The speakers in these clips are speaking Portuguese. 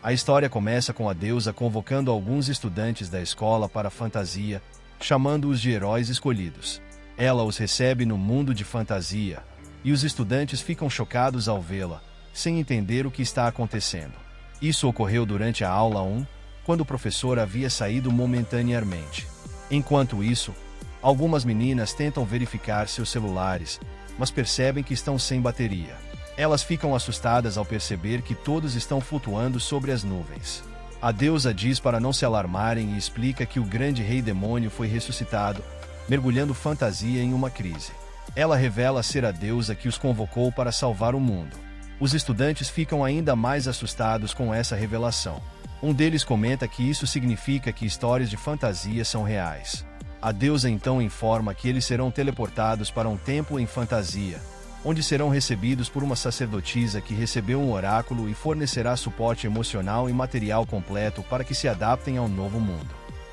A história começa com a deusa convocando alguns estudantes da escola para a fantasia, chamando-os de heróis escolhidos. Ela os recebe no mundo de fantasia, e os estudantes ficam chocados ao vê-la, sem entender o que está acontecendo. Isso ocorreu durante a aula 1, quando o professor havia saído momentaneamente. Enquanto isso, algumas meninas tentam verificar seus celulares, mas percebem que estão sem bateria. Elas ficam assustadas ao perceber que todos estão flutuando sobre as nuvens. A deusa diz para não se alarmarem e explica que o grande rei demônio foi ressuscitado, mergulhando fantasia em uma crise. Ela revela ser a deusa que os convocou para salvar o mundo. Os estudantes ficam ainda mais assustados com essa revelação. Um deles comenta que isso significa que histórias de fantasia são reais. A deusa então informa que eles serão teleportados para um templo em fantasia, onde serão recebidos por uma sacerdotisa que recebeu um oráculo e fornecerá suporte emocional e material completo para que se adaptem ao novo mundo.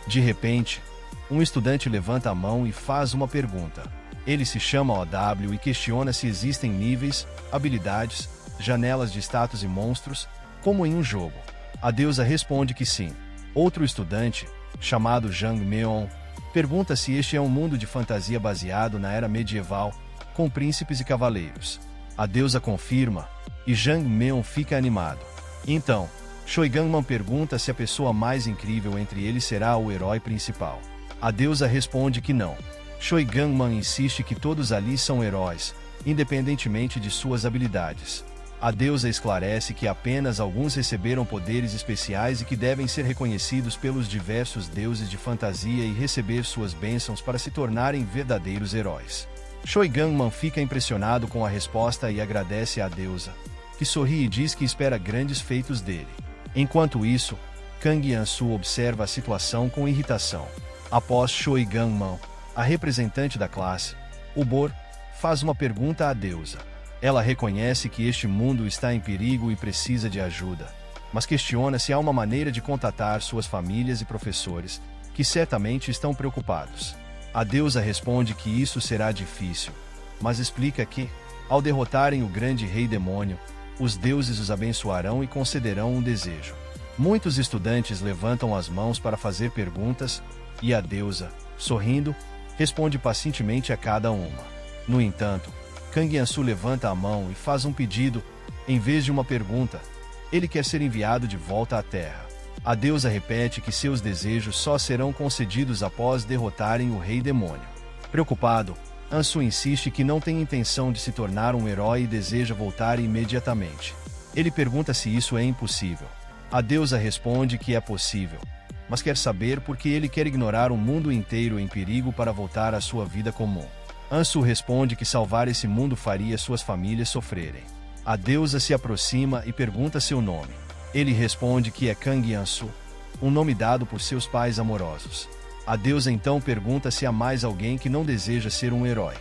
De repente, um estudante levanta a mão e faz uma pergunta. Ele se chama OW e questiona se existem níveis, habilidades, janelas de status e monstros, como em um jogo. A deusa responde que sim. Outro estudante, chamado Jang Meon, pergunta se este é um mundo de fantasia baseado na era medieval, com príncipes e cavaleiros. A deusa confirma, e Jang Meon fica animado. Então, Choi Gangman pergunta se a pessoa mais incrível entre eles será o herói principal. A deusa responde que não. Choi Gangman insiste que todos ali são heróis, independentemente de suas habilidades. A deusa esclarece que apenas alguns receberam poderes especiais e que devem ser reconhecidos pelos diversos deuses de fantasia e receber suas bênçãos para se tornarem verdadeiros heróis. Choi Gangman fica impressionado com a resposta e agradece à deusa, que sorri e diz que espera grandes feitos dele. Enquanto isso, Kang Yan-su observa a situação com irritação. Após Choi Gangman, a representante da classe, Ubor, faz uma pergunta à deusa. Ela reconhece que este mundo está em perigo e precisa de ajuda, mas questiona se há uma maneira de contatar suas famílias e professores, que certamente estão preocupados. A deusa responde que isso será difícil, mas explica que, ao derrotarem o grande rei demônio, os deuses os abençoarão e concederão um desejo. Muitos estudantes levantam as mãos para fazer perguntas, e a deusa, sorrindo, responde pacientemente a cada uma. No entanto, Kang Yan-su levanta a mão e faz um pedido, em vez de uma pergunta. Ele quer ser enviado de volta à Terra. A deusa repete que seus desejos só serão concedidos após derrotarem o rei demônio. Preocupado, Ansu insiste que não tem intenção de se tornar um herói e deseja voltar imediatamente. Ele pergunta se isso é impossível. A deusa responde que é possível, mas quer saber por que ele quer ignorar o mundo inteiro em perigo para voltar à sua vida comum. Ansu responde que salvar esse mundo faria suas famílias sofrerem. A deusa se aproxima e pergunta seu nome. Ele responde que é Kang Yan-su, um nome dado por seus pais amorosos. A deusa então pergunta se há mais alguém que não deseja ser um herói.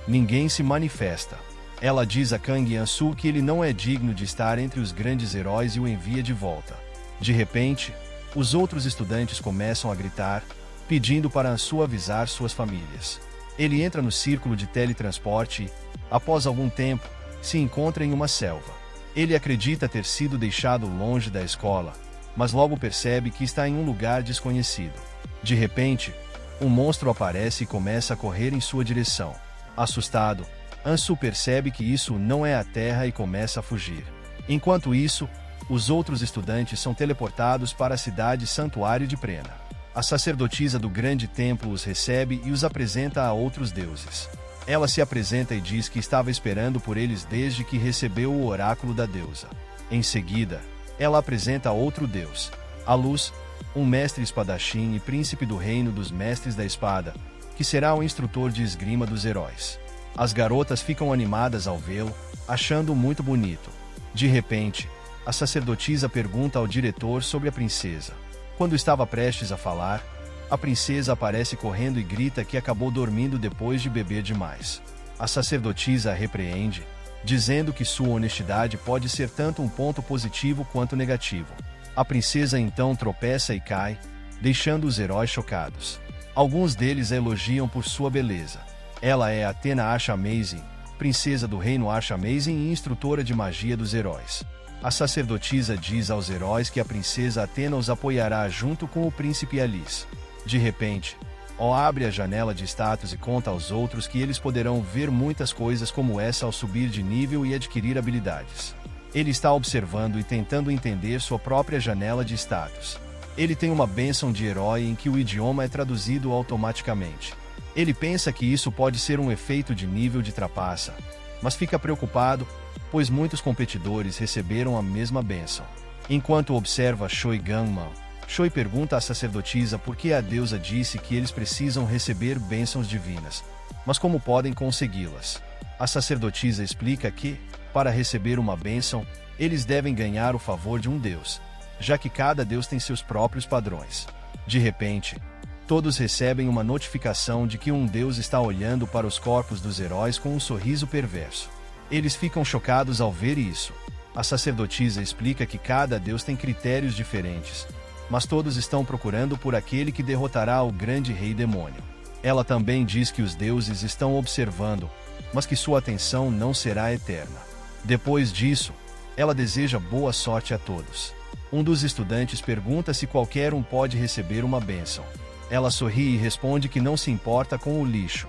Ninguém se manifesta. Ela diz a Kang Yan-su que ele não é digno de estar entre os grandes heróis e o envia de volta. De repente, os outros estudantes começam a gritar, pedindo para Ansu avisar suas famílias. Ele entra no círculo de teletransporte e, após algum tempo, se encontra em uma selva. Ele acredita ter sido deixado longe da escola, mas logo percebe que está em um lugar desconhecido. De repente, um monstro aparece e começa a correr em sua direção. Assustado, Ansu percebe que isso não é a Terra e começa a fugir. Enquanto isso, os outros estudantes são teleportados para a cidade santuário de Prena. A sacerdotisa do grande templo os recebe e os apresenta a outros deuses. Ela se apresenta e diz que estava esperando por eles desde que recebeu o oráculo da deusa. Em seguida, ela apresenta outro deus, a Luz, um mestre espadachim e príncipe do reino dos mestres da espada, que será o instrutor de esgrima dos heróis. As garotas ficam animadas ao vê-lo, achando-o muito bonito. De repente, a sacerdotisa pergunta ao diretor sobre a princesa. Quando estava prestes a falar, a princesa aparece correndo e grita que acabou dormindo depois de beber demais. A sacerdotisa a repreende, dizendo que sua honestidade pode ser tanto um ponto positivo quanto negativo. A princesa então tropeça e cai, deixando os heróis chocados. Alguns deles a elogiam por sua beleza. Ela é Athena Asha Amazing, princesa do reino Asha Amazing e instrutora de magia dos heróis. A sacerdotisa diz aos heróis que a princesa Atena os apoiará junto com o príncipe Alice. De repente, O abre a janela de status e conta aos outros que eles poderão ver muitas coisas como essa ao subir de nível e adquirir habilidades. Ele está observando e tentando entender sua própria janela de status. Ele tem uma bênção de herói em que o idioma é traduzido automaticamente. Ele pensa que isso pode ser um efeito de nível de trapaça, mas fica preocupado, pois muitos competidores receberam a mesma bênção. Enquanto observa Choi Gangman, Choi pergunta à sacerdotisa por que a deusa disse que eles precisam receber bênçãos divinas, mas como podem consegui-las. A sacerdotisa explica que, para receber uma bênção, eles devem ganhar o favor de um deus, já que cada deus tem seus próprios padrões. De repente, todos recebem uma notificação de que um deus está olhando para os corpos dos heróis com um sorriso perverso. Eles ficam chocados ao ver isso. A sacerdotisa explica que cada deus tem critérios diferentes, mas todos estão procurando por aquele que derrotará o grande rei demônio. Ela também diz que os deuses estão observando, mas que sua atenção não será eterna. Depois disso, ela deseja boa sorte a todos. Um dos estudantes pergunta se qualquer um pode receber uma bênção. Ela sorri e responde que não se importa com o lixo.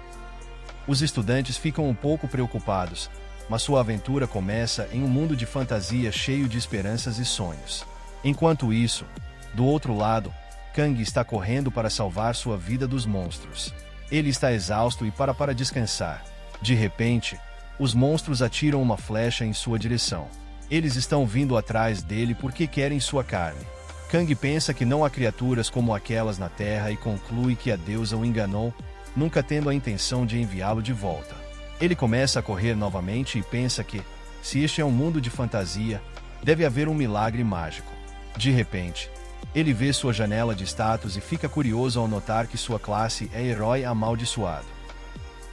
Os estudantes ficam um pouco preocupados, mas sua aventura começa em um mundo de fantasia cheio de esperanças e sonhos. Enquanto isso, do outro lado, Kang está correndo para salvar sua vida dos monstros. Ele está exausto e para descansar. De repente, os monstros atiram uma flecha em sua direção. Eles estão vindo atrás dele porque querem sua carne. Kang pensa que não há criaturas como aquelas na Terra e conclui que a deusa o enganou, nunca tendo a intenção de enviá-lo de volta. Ele começa a correr novamente e pensa que, se este é um mundo de fantasia, deve haver um milagre mágico. De repente, ele vê sua janela de status e fica curioso ao notar que sua classe é herói amaldiçoado.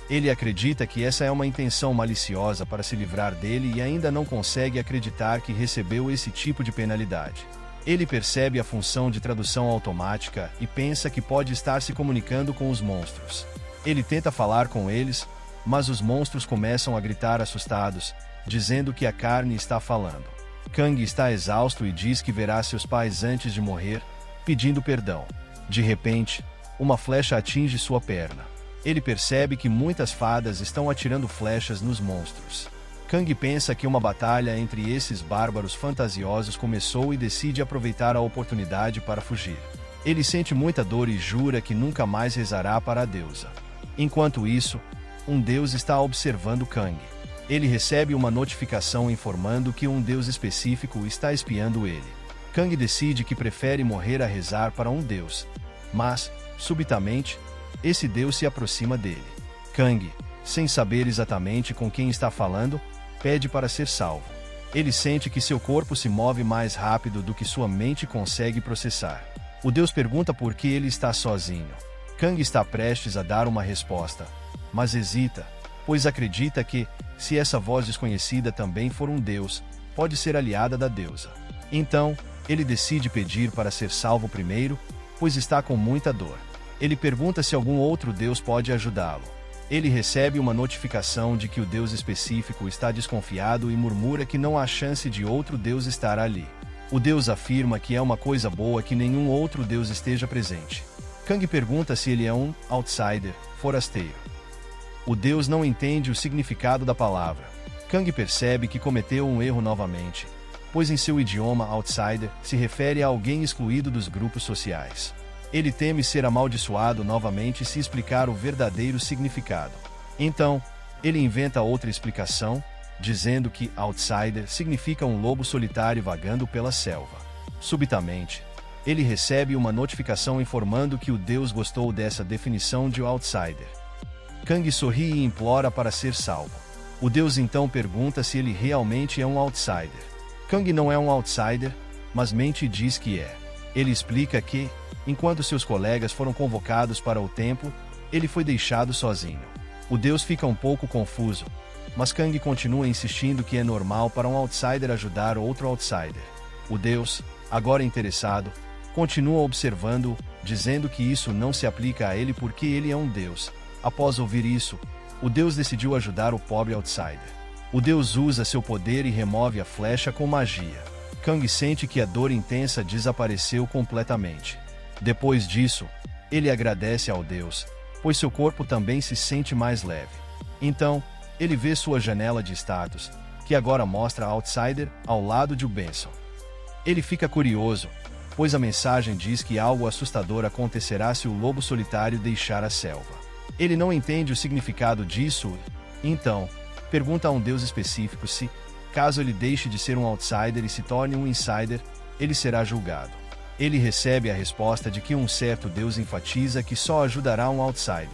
Ele acredita que essa é uma intenção maliciosa para se livrar dele e ainda não consegue acreditar que recebeu esse tipo de penalidade. Ele percebe a função de tradução automática e pensa que pode estar se comunicando com os monstros. Ele tenta falar com eles, mas os monstros começam a gritar assustados, dizendo que a carne está falando. Kang está exausto e diz que verá seus pais antes de morrer, pedindo perdão. De repente, uma flecha atinge sua perna. Ele percebe que muitas fadas estão atirando flechas nos monstros. Kang pensa que uma batalha entre esses bárbaros fantasiosos começou e decide aproveitar a oportunidade para fugir. Ele sente muita dor e jura que nunca mais rezará para a deusa. Enquanto isso, um deus está observando Kang. Ele recebe uma notificação informando que um deus específico está espiando ele. Kang decide que prefere morrer a rezar para um deus, mas, subitamente, esse deus se aproxima dele. Kang, sem saber exatamente com quem está falando, pede para ser salvo. Ele sente que seu corpo se move mais rápido do que sua mente consegue processar. O deus pergunta por que ele está sozinho. Kang está prestes a dar uma resposta, mas hesita, pois acredita que, se essa voz desconhecida também for um deus, pode ser aliada da deusa. Então, ele decide pedir para ser salvo primeiro, pois está com muita dor. Ele pergunta se algum outro deus pode ajudá-lo. Ele recebe uma notificação de que o deus específico está desconfiado e murmura que não há chance de outro deus estar ali. O deus afirma que é uma coisa boa que nenhum outro deus esteja presente. Kang pergunta se ele é um outsider, forasteiro. O deus não entende o significado da palavra. Kang percebe que cometeu um erro novamente, pois em seu idioma outsider se refere a alguém excluído dos grupos sociais. Ele teme ser amaldiçoado novamente se explicar o verdadeiro significado. Então, ele inventa outra explicação, dizendo que outsider significa um lobo solitário vagando pela selva. Subitamente, ele recebe uma notificação informando que o deus gostou dessa definição de outsider. Kang sorri e implora para ser salvo. O deus então pergunta se ele realmente é um outsider. Kang não é um outsider, mas mente e diz que é. Ele explica que, enquanto seus colegas foram convocados para o templo, ele foi deixado sozinho. O deus fica um pouco confuso, mas Kang continua insistindo que é normal para um outsider ajudar outro outsider. O deus, agora interessado, continua observando-o, dizendo que isso não se aplica a ele porque ele é um deus. Após ouvir isso, o deus decidiu ajudar o pobre outsider. O deus usa seu poder e remove a flecha com magia. Kang sente que a dor intensa desapareceu completamente. Depois disso, ele agradece ao Deus, pois seu corpo também se sente mais leve. Então, ele vê sua janela de status, que agora mostra Outsider ao lado de Benson. Ele fica curioso, pois a mensagem diz que algo assustador acontecerá se o lobo solitário deixar a selva. Ele não entende o significado disso, então, pergunta a um Deus específico se, caso ele deixe de ser um outsider e se torne um insider, ele será julgado. Ele recebe a resposta de que um certo Deus enfatiza que só ajudará um outsider.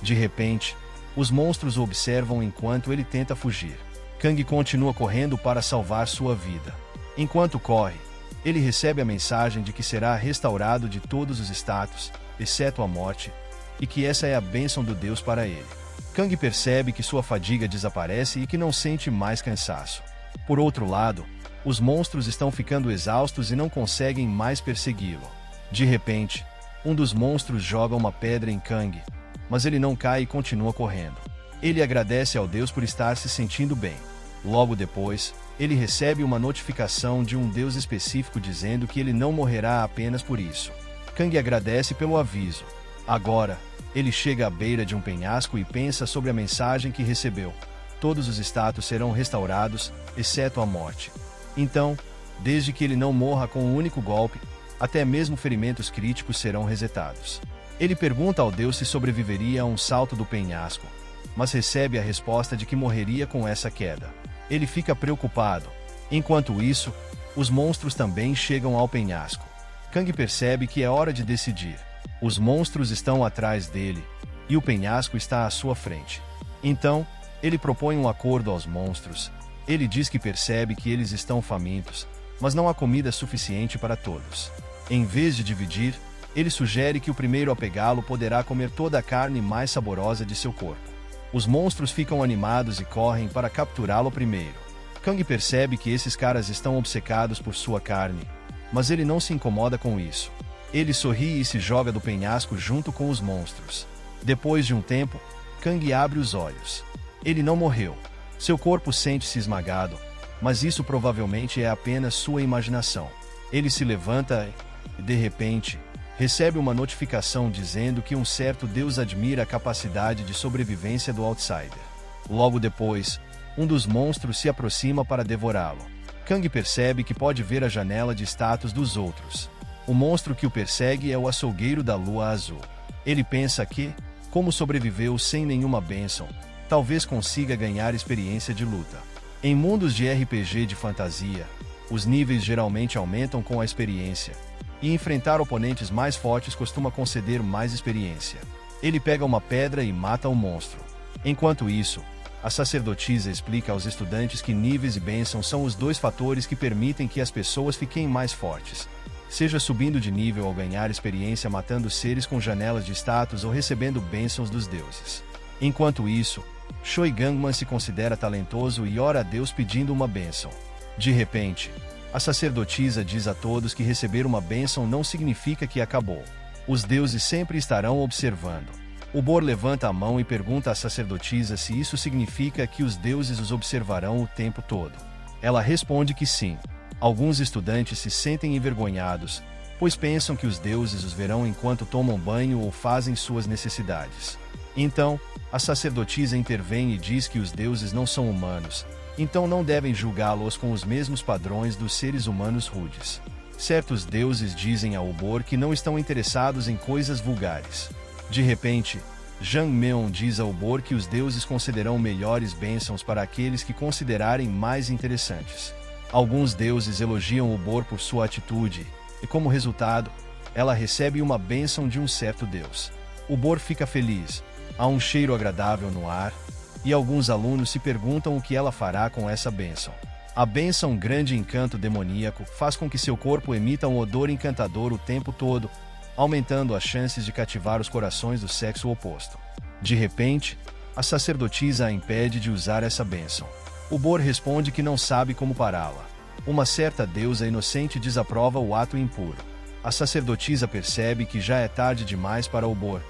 De repente, os monstros o observam enquanto ele tenta fugir. Kang continua correndo para salvar sua vida. Enquanto corre, ele recebe a mensagem de que será restaurado de todos os status, exceto a morte, e que essa é a bênção do Deus para ele. Kang percebe que sua fadiga desaparece e que não sente mais cansaço. Por outro lado, os monstros estão ficando exaustos e não conseguem mais persegui-lo. De repente, um dos monstros joga uma pedra em Kang, mas ele não cai e continua correndo. Ele agradece ao Deus por estar se sentindo bem. Logo depois, ele recebe uma notificação de um Deus específico dizendo que ele não morrerá apenas por isso. Kang agradece pelo aviso. Agora, ele chega à beira de um penhasco e pensa sobre a mensagem que recebeu. Todos os status serão restaurados, exceto a morte. Então, desde que ele não morra com um único golpe, até mesmo ferimentos críticos serão resetados. Ele pergunta ao Deus se sobreviveria a um salto do penhasco, mas recebe a resposta de que morreria com essa queda. Ele fica preocupado. Enquanto isso, os monstros também chegam ao penhasco. Kang percebe que é hora de decidir. Os monstros estão atrás dele, e o penhasco está à sua frente. Então, ele propõe um acordo aos monstros. Ele diz que percebe que eles estão famintos, mas não há comida suficiente para todos. Em vez de dividir, ele sugere que o primeiro a pegá-lo poderá comer toda a carne mais saborosa de seu corpo. Os monstros ficam animados e correm para capturá-lo primeiro. Kang percebe que esses caras estão obcecados por sua carne, mas ele não se incomoda com isso. Ele sorri e se joga do penhasco junto com os monstros. Depois de um tempo, Kang abre os olhos. Ele não morreu. Seu corpo sente-se esmagado, mas isso provavelmente é apenas sua imaginação. Ele se levanta e, de repente, recebe uma notificação dizendo que um certo Deus admira a capacidade de sobrevivência do outsider. Logo depois, um dos monstros se aproxima para devorá-lo. Kang percebe que pode ver a janela de status dos outros. O monstro que o persegue é o açougueiro da lua azul. Ele pensa que, como sobreviveu sem nenhuma bênção, talvez consiga ganhar experiência de luta. Em mundos de RPG de fantasia, os níveis geralmente aumentam com a experiência, e enfrentar oponentes mais fortes costuma conceder mais experiência. Ele pega uma pedra e mata o monstro. Enquanto isso, a sacerdotisa explica aos estudantes que níveis e bênçãos são os dois fatores que permitem que as pessoas fiquem mais fortes, seja subindo de nível ou ganhar experiência matando seres com janelas de status ou recebendo bênçãos dos deuses. Enquanto isso, Choi Gangman se considera talentoso e ora a Deus pedindo uma bênção. De repente, a sacerdotisa diz a todos que receber uma bênção não significa que acabou. Os deuses sempre estarão observando. O Bor levanta a mão e pergunta à sacerdotisa se isso significa que os deuses os observarão o tempo todo. Ela responde que sim. Alguns estudantes se sentem envergonhados, pois pensam que os deuses os verão enquanto tomam banho ou fazem suas necessidades. Então, a sacerdotisa intervém e diz que os deuses não são humanos, então não devem julgá-los com os mesmos padrões dos seres humanos rudes. Certos deuses dizem a Obor que não estão interessados em coisas vulgares. De repente, Jang Meon diz a Obor que os deuses concederão melhores bênçãos para aqueles que considerarem mais interessantes. Alguns deuses elogiam Obor por sua atitude, e como resultado, ela recebe uma bênção de um certo deus. Obor fica feliz. Há um cheiro agradável no ar, e alguns alunos se perguntam o que ela fará com essa bênção. A bênção grande encanto demoníaco faz com que seu corpo emita um odor encantador o tempo todo, aumentando as chances de cativar os corações do sexo oposto. De repente, a sacerdotisa a impede de usar essa bênção. O Bor responde que não sabe como pará-la. Uma certa deusa inocente desaprova o ato impuro. A sacerdotisa percebe que já é tarde demais para o Bor,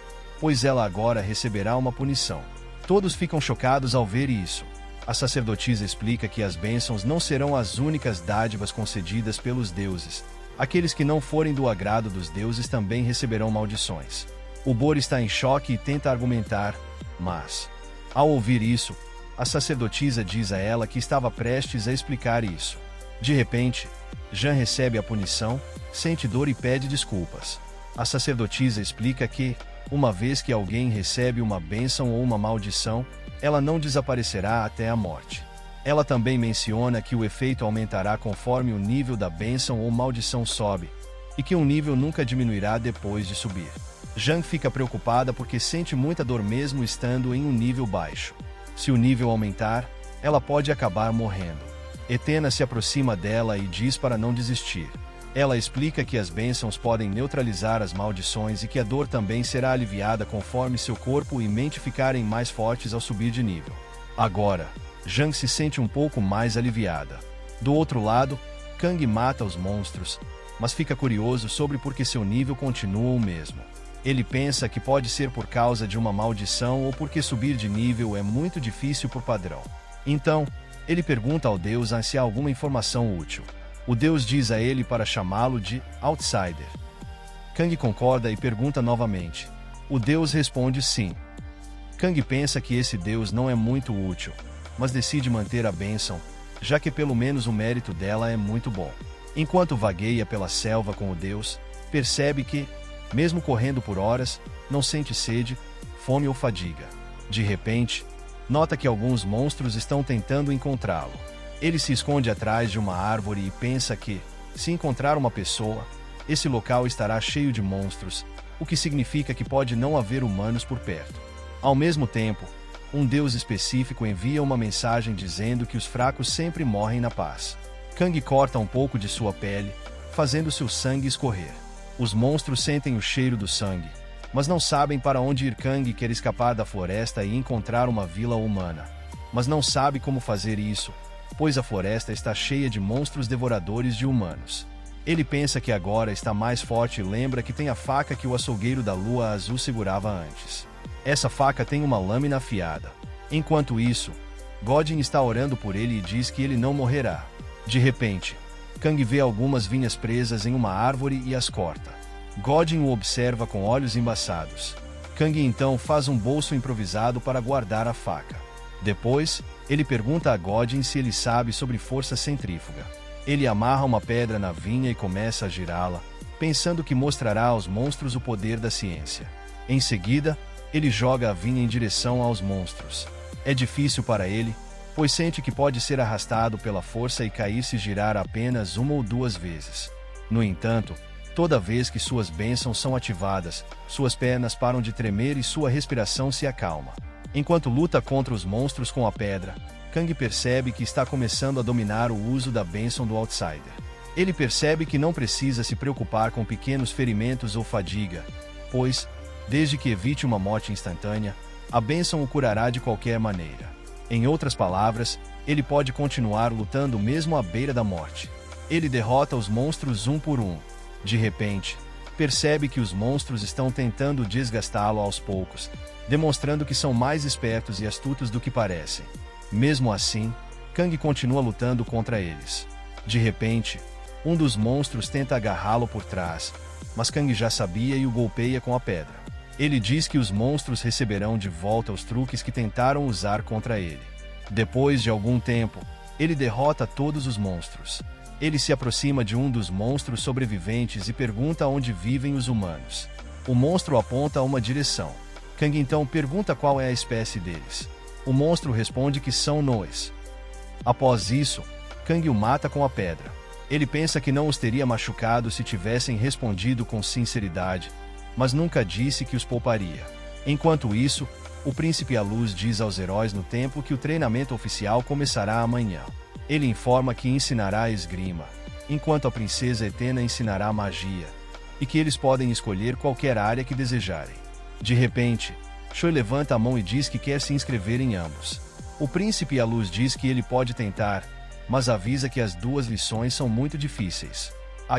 pois ela agora receberá uma punição. Todos ficam chocados ao ver isso. A sacerdotisa explica que as bênçãos não serão as únicas dádivas concedidas pelos deuses. Aqueles que não forem do agrado dos deuses também receberão maldições. O Bor está em choque e tenta argumentar, mas, ao ouvir isso, a sacerdotisa diz a ela que estava prestes a explicar isso. De repente, Jan recebe a punição, sente dor e pede desculpas. A sacerdotisa explica que, uma vez que alguém recebe uma bênção ou uma maldição, ela não desaparecerá até a morte. Ela também menciona que o efeito aumentará conforme o nível da bênção ou maldição sobe, e que um nível nunca diminuirá depois de subir. Jan fica preocupada porque sente muita dor mesmo estando em um nível baixo. Se o nível aumentar, ela pode acabar morrendo. Etena se aproxima dela e diz para não desistir. Ela explica que as bênçãos podem neutralizar as maldições e que a dor também será aliviada conforme seu corpo e mente ficarem mais fortes ao subir de nível. Agora, Jan se sente um pouco mais aliviada. Do outro lado, Kang mata os monstros, mas fica curioso sobre por que seu nível continua o mesmo. Ele pensa que pode ser por causa de uma maldição ou porque subir de nível é muito difícil por padrão. Então, ele pergunta ao deus se há alguma informação útil. O deus diz a ele para chamá-lo de Outsider. Kang concorda e pergunta novamente. O deus responde sim. Kang pensa que esse deus não é muito útil, mas decide manter a bênção, já que pelo menos o mérito dela é muito bom. Enquanto vagueia pela selva com o deus, percebe que, mesmo correndo por horas, não sente sede, fome ou fadiga. De repente, nota que alguns monstros estão tentando encontrá-lo. Ele se esconde atrás de uma árvore e pensa que, se encontrar uma pessoa, esse local estará cheio de monstros, o que significa que pode não haver humanos por perto. Ao mesmo tempo, um deus específico envia uma mensagem dizendo que os fracos sempre morrem na paz. Kang corta um pouco de sua pele, fazendo seu sangue escorrer. Os monstros sentem o cheiro do sangue, mas não sabem para onde ir. Kang quer escapar da floresta e encontrar uma vila humana, mas não sabe como fazer isso, pois a floresta está cheia de monstros devoradores de humanos. Ele pensa que agora está mais forte e lembra que tem a faca que o açougueiro da Lua Azul segurava antes. Essa faca tem uma lâmina afiada. Enquanto isso, Godin está orando por ele e diz que ele não morrerá. De repente, Kang vê algumas vinhas presas em uma árvore e as corta. Godin o observa com olhos embaçados. Kang então faz um bolso improvisado para guardar a faca. Depois, ele pergunta a Godin se ele sabe sobre força centrífuga. Ele amarra uma pedra na vinha e começa a girá-la, pensando que mostrará aos monstros o poder da ciência. Em seguida, ele joga a vinha em direção aos monstros. É difícil para ele, pois sente que pode ser arrastado pela força e cair se girar apenas uma ou duas vezes. No entanto, toda vez que suas bênçãos são ativadas, suas pernas param de tremer e sua respiração se acalma. Enquanto luta contra os monstros com a pedra, Kang percebe que está começando a dominar o uso da bênção do Outsider. Ele percebe que não precisa se preocupar com pequenos ferimentos ou fadiga, pois, desde que evite uma morte instantânea, a bênção o curará de qualquer maneira. Em outras palavras, ele pode continuar lutando mesmo à beira da morte. Ele derrota os monstros um por um. De repente, percebe que os monstros estão tentando desgastá-lo aos poucos, demonstrando que são mais espertos e astutos do que parecem. Mesmo assim, Kang continua lutando contra eles. De repente, um dos monstros tenta agarrá-lo por trás, mas Kang já sabia e o golpeia com a pedra. Ele diz que os monstros receberão de volta os truques que tentaram usar contra ele. Depois de algum tempo, ele derrota todos os monstros. Ele se aproxima de um dos monstros sobreviventes e pergunta onde vivem os humanos. O monstro aponta a uma direção. Kang então pergunta qual é a espécie deles. O monstro responde que são Noes. Após isso, Kang o mata com a pedra. Ele pensa que não os teria machucado se tivessem respondido com sinceridade, mas nunca disse que os pouparia. Enquanto isso, o Príncipe à Luz diz aos heróis no templo que o treinamento oficial começará amanhã. Ele informa que ensinará a esgrima, enquanto a princesa Etena ensinará magia, e que eles podem escolher qualquer área que desejarem. De repente, Choi levanta a mão e diz que quer se inscrever em ambos. O Príncipe à Luz diz que ele pode tentar, mas avisa que as duas lições são muito difíceis.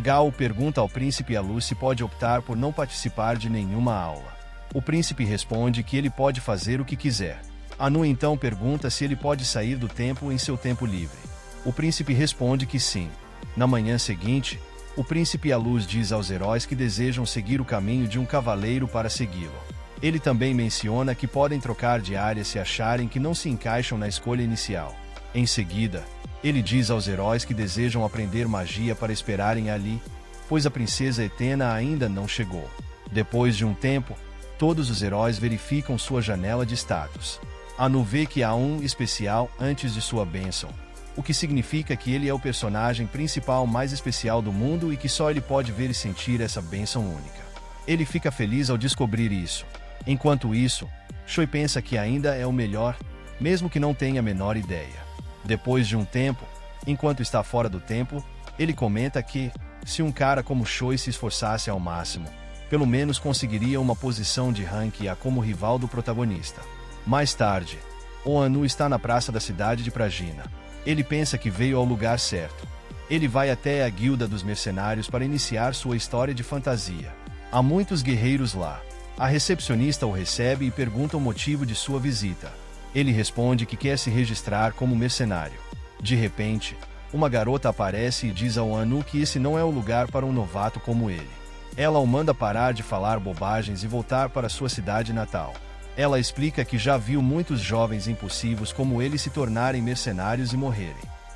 Gao pergunta ao Príncipe à Luz se pode optar por não participar de nenhuma aula. O príncipe responde que ele pode fazer o que quiser. Anu então pergunta se ele pode sair do templo em seu tempo livre. O príncipe responde que sim. Na manhã seguinte, o príncipe à-luz diz aos heróis que desejam seguir o caminho de um cavaleiro para segui-lo. Ele também menciona que podem trocar de área se acharem que não se encaixam na escolha inicial. Em seguida, ele diz aos heróis que desejam aprender magia para esperarem ali, pois a princesa Etena ainda não chegou. Depois de um tempo, todos os heróis verificam sua janela de status. Anu vê que há um especial antes de sua bênção, o que significa que ele é o personagem principal mais especial do mundo e que só ele pode ver e sentir essa bênção única. Ele fica feliz ao descobrir isso. Enquanto isso, Choi pensa que ainda é o melhor, mesmo que não tenha a menor ideia. Depois de um tempo, enquanto está fora do templo, ele comenta que, se um cara como Choi se esforçasse ao máximo, pelo menos conseguiria uma posição de ranking A como rival do protagonista. Mais tarde, Anu está na praça da cidade de Pragina. Ele pensa que veio ao lugar certo. Ele vai até a guilda dos mercenários para iniciar sua história de fantasia. Há muitos guerreiros lá. A recepcionista o recebe e pergunta o motivo de sua visita. Ele responde que quer se registrar como mercenário. De repente, uma garota aparece e diz ao Anu que esse não é o lugar para um novato como ele. Ela o manda parar de falar bobagens e voltar para sua cidade natal. Ela explica que já viu muitos jovens impulsivos como ele se tornarem mercenários e morrerem.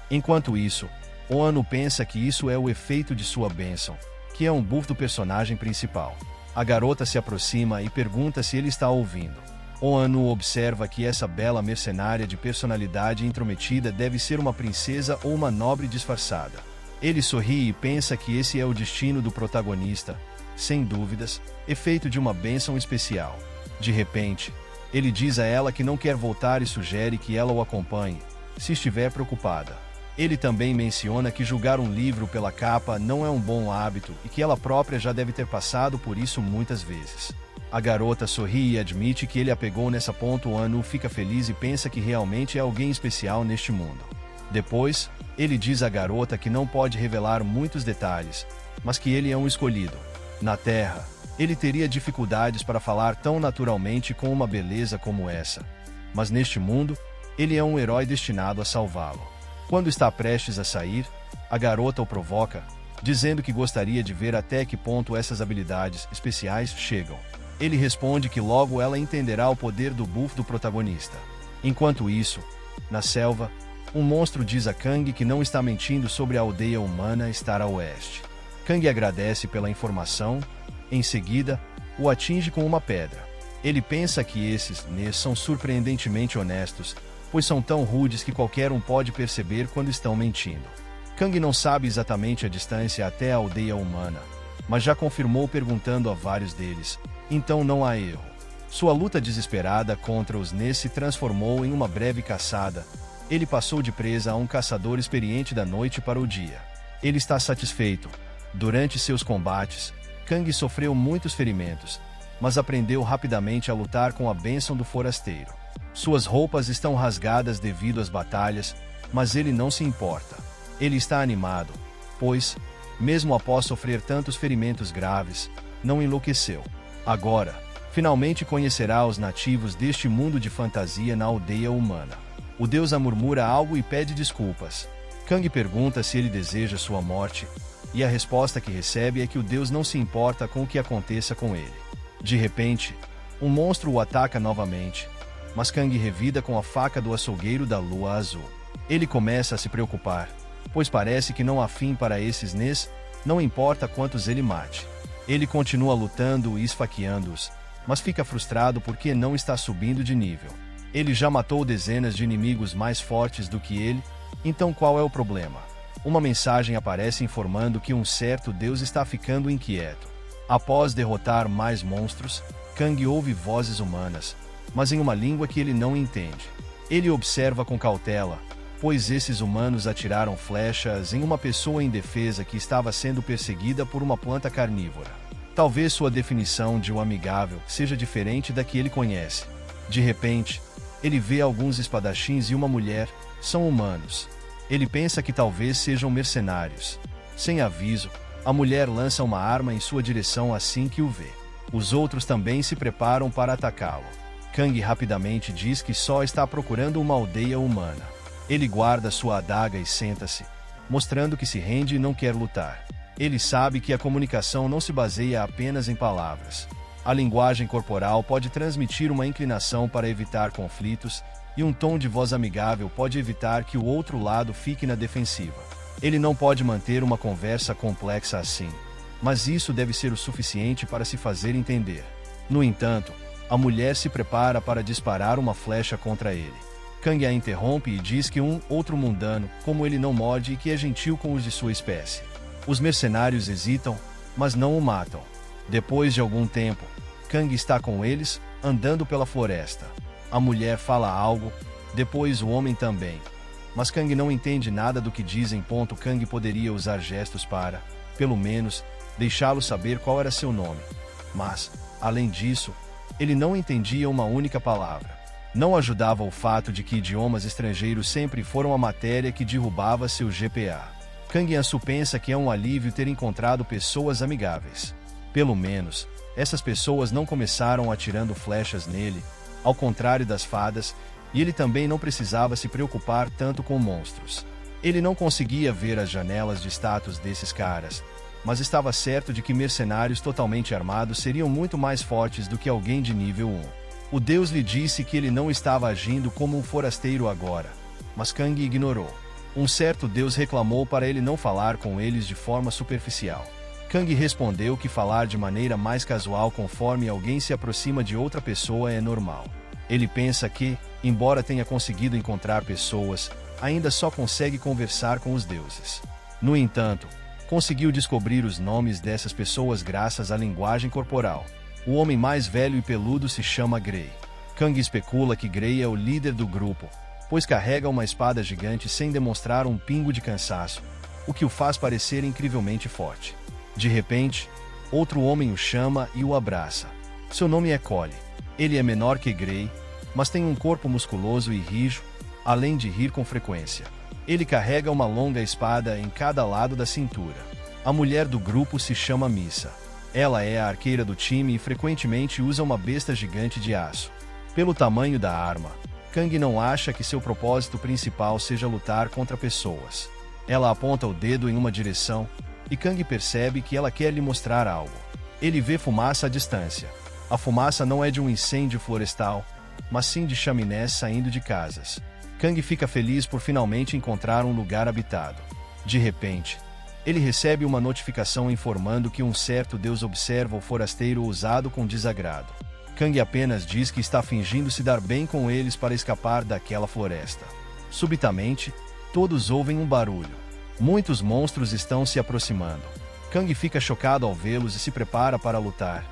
Enquanto isso, Anu pensa que isso é o efeito de sua bênção, que é um buff do personagem principal. A garota se aproxima e pergunta se ele está ouvindo. Anu observa que essa bela mercenária de personalidade intrometida deve ser uma princesa ou uma nobre disfarçada. Ele sorri e pensa que esse é o destino do protagonista, sem dúvidas, efeito de uma bênção especial. De repente, ele diz a ela que não quer voltar e sugere que ela o acompanhe, se estiver preocupada. Ele também menciona que julgar um livro pela capa não é um bom hábito e que ela própria já deve ter passado por isso muitas vezes. A garota sorri e admite que ele a pegou nessa ponto. Anu fica feliz e pensa que realmente é alguém especial neste mundo. Depois, ele diz à garota que não pode revelar muitos detalhes, mas que ele é um escolhido. Na Terra, ele teria dificuldades para falar tão naturalmente com uma beleza como essa. Mas neste mundo, ele é um herói destinado a salvá-lo. Quando está prestes a sair, a garota o provoca, dizendo que gostaria de ver até que ponto essas habilidades especiais chegam. Ele responde que logo ela entenderá o poder do buff do protagonista. Enquanto isso, na selva, um monstro diz a Kang que não está mentindo sobre a aldeia humana estar a oeste. Kang agradece pela informação. Em seguida, o atinge com uma pedra. Ele pensa que esses Nes são surpreendentemente honestos, pois são tão rudes que qualquer um pode perceber quando estão mentindo. Kang não sabe exatamente a distância até a aldeia humana, mas já confirmou perguntando a vários deles, então não há erro. Sua luta desesperada contra os Nes se transformou em uma breve caçada. Ele passou de presa a um caçador experiente da noite para o dia. Ele está satisfeito. Durante seus combates, Kang sofreu muitos ferimentos, mas aprendeu rapidamente a lutar com a bênção do forasteiro. Suas roupas estão rasgadas devido às batalhas, mas ele não se importa. Ele está animado, pois, mesmo após sofrer tantos ferimentos graves, não enlouqueceu. Agora, finalmente conhecerá os nativos deste mundo de fantasia na aldeia humana. O deus murmura algo e pede desculpas. Kang pergunta se ele deseja sua morte, e a resposta que recebe é que o deus não se importa com o que aconteça com ele. De repente, um monstro o ataca novamente, mas Kang revida com a faca do açougueiro da lua azul. Ele começa a se preocupar, pois parece que não há fim para esses Nes, não importa quantos ele mate. Ele continua lutando e esfaqueando-os, mas fica frustrado porque não está subindo de nível. Ele já matou dezenas de inimigos mais fortes do que ele, então qual é o problema? Uma mensagem aparece informando que um certo deus está ficando inquieto. Após derrotar mais monstros, Kang ouve vozes humanas, mas em uma língua que ele não entende. Ele observa com cautela, pois esses humanos atiraram flechas em uma pessoa indefesa que estava sendo perseguida por uma planta carnívora. Talvez sua definição de um amigável seja diferente da que ele conhece. De repente, ele vê alguns espadachins e uma mulher, são humanos. Ele pensa que talvez sejam mercenários. Sem aviso, a mulher lança uma arma em sua direção assim que o vê. Os outros também se preparam para atacá-lo. Kang rapidamente diz que só está procurando uma aldeia humana. Ele guarda sua adaga e senta-se, mostrando que se rende e não quer lutar. Ele sabe que a comunicação não se baseia apenas em palavras. A linguagem corporal pode transmitir uma inclinação para evitar conflitos, e um tom de voz amigável pode evitar que o outro lado fique na defensiva. Ele não pode manter uma conversa complexa assim, mas isso deve ser o suficiente para se fazer entender. No entanto, a mulher se prepara para disparar uma flecha contra ele. Kang a interrompe e diz que um outro mundano, como ele, não morde e que é gentil com os de sua espécie. Os mercenários hesitam, mas não o matam. Depois de algum tempo, Kang está com eles, andando pela floresta. A mulher fala algo, depois o homem também. Mas Kang não entende nada do que dizem. Kang poderia usar gestos para, pelo menos, deixá-lo saber qual era seu nome. Mas, além disso, ele não entendia uma única palavra. Não ajudava o fato de que idiomas estrangeiros sempre foram a matéria que derrubava seu GPA. Kang Ansu pensa que é um alívio ter encontrado pessoas amigáveis. Pelo menos, essas pessoas não começaram atirando flechas nele, ao contrário das fadas, e ele também não precisava se preocupar tanto com monstros. Ele não conseguia ver as janelas de status desses caras, mas estava certo de que mercenários totalmente armados seriam muito mais fortes do que alguém de nível 1. O deus lhe disse que ele não estava agindo como um forasteiro agora, mas Kang ignorou. Um certo deus reclamou para ele não falar com eles de forma superficial. Kang respondeu que falar de maneira mais casual conforme alguém se aproxima de outra pessoa é normal. Ele pensa que, embora tenha conseguido encontrar pessoas, ainda só consegue conversar com os deuses. No entanto, conseguiu descobrir os nomes dessas pessoas graças à linguagem corporal. O homem mais velho e peludo se chama Grey. Kang especula que Grey é o líder do grupo, pois carrega uma espada gigante sem demonstrar um pingo de cansaço, o que o faz parecer incrivelmente forte. De repente, outro homem o chama e o abraça. Seu nome é Cole. Ele é menor que Grey, mas tem um corpo musculoso e rijo, além de rir com frequência. Ele carrega uma longa espada em cada lado da cintura. A mulher do grupo se chama Missa. Ela é a arqueira do time e frequentemente usa uma besta gigante de aço. Pelo tamanho da arma, Kang não acha que seu propósito principal seja lutar contra pessoas. Ela aponta o dedo em uma direção, e Kang percebe que ela quer lhe mostrar algo. Ele vê fumaça à distância. A fumaça não é de um incêndio florestal, mas sim de chaminés saindo de casas. Kang fica feliz por finalmente encontrar um lugar habitado. De repente, ele recebe uma notificação informando que um certo deus observa o forasteiro usado com desagrado. Kang apenas diz que está fingindo se dar bem com eles para escapar daquela floresta. Subitamente, todos ouvem um barulho. Muitos monstros estão se aproximando. Kang fica chocado ao vê-los e se prepara para lutar.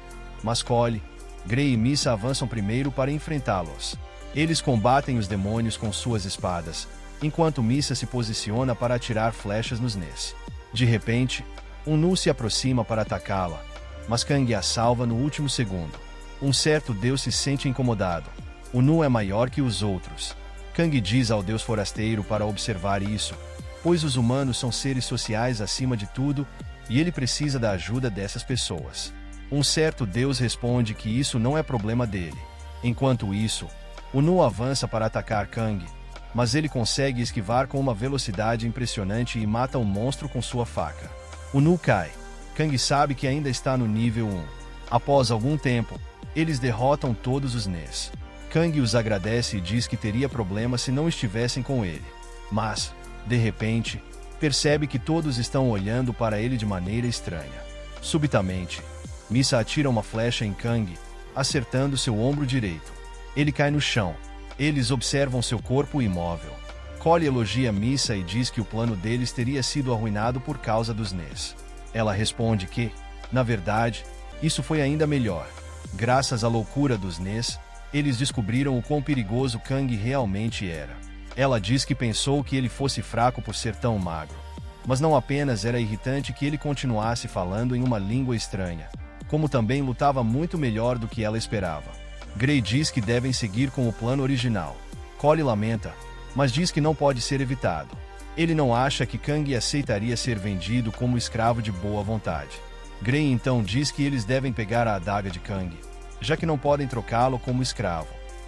Mas Cole, Grey e Missa avançam primeiro para enfrentá-los. Eles combatem os demônios com suas espadas, enquanto Missa se posiciona para atirar flechas nos Nes. De repente, um Nu se aproxima para atacá-la, mas Kang a salva no último segundo. Um certo deus se sente incomodado. O Nu é maior que os outros. Kang diz ao deus forasteiro para observar isso, pois os humanos são seres sociais acima de tudo, e ele precisa da ajuda dessas pessoas. Um certo deus responde que isso não é problema dele. Enquanto isso, o Nu avança para atacar Kang, mas ele consegue esquivar com uma velocidade impressionante e mata o monstro com sua faca. O Nu cai. Kang sabe que ainda está no nível 1. Após algum tempo, eles derrotam todos os Nes. Kang os agradece e diz que teria problema se não estivessem com ele. Mas, de repente, percebe que todos estão olhando para ele de maneira estranha. Subitamente, Missa atira uma flecha em Kang, acertando seu ombro direito. Ele cai no chão. Eles observam seu corpo imóvel. Cole elogia Missa e diz que o plano deles teria sido arruinado por causa dos Nes. Ela responde que, na verdade, isso foi ainda melhor. Graças à loucura dos Nes, eles descobriram o quão perigoso Kang realmente era. Ela diz que pensou que ele fosse fraco por ser tão magro. Mas não apenas era irritante que ele continuasse falando em uma língua estranha, como também lutava muito melhor do que ela esperava. Grey diz que devem seguir com o plano original. Cole lamenta, mas diz que não pode ser evitado. Ele não acha que Kang aceitaria ser vendido como escravo de boa vontade. Grey então diz que eles devem pegar a adaga de Kang, já que não podem trocá-lo como escravo.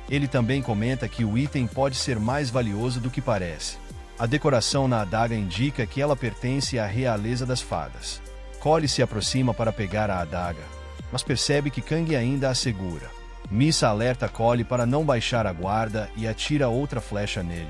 Ele também comenta que o item pode ser mais valioso do que parece. A decoração na adaga indica que ela pertence à realeza das fadas. Collie se aproxima para pegar a adaga, mas percebe que Kang ainda a segura. Misa alerta Collie para não baixar a guarda e atira outra flecha nele.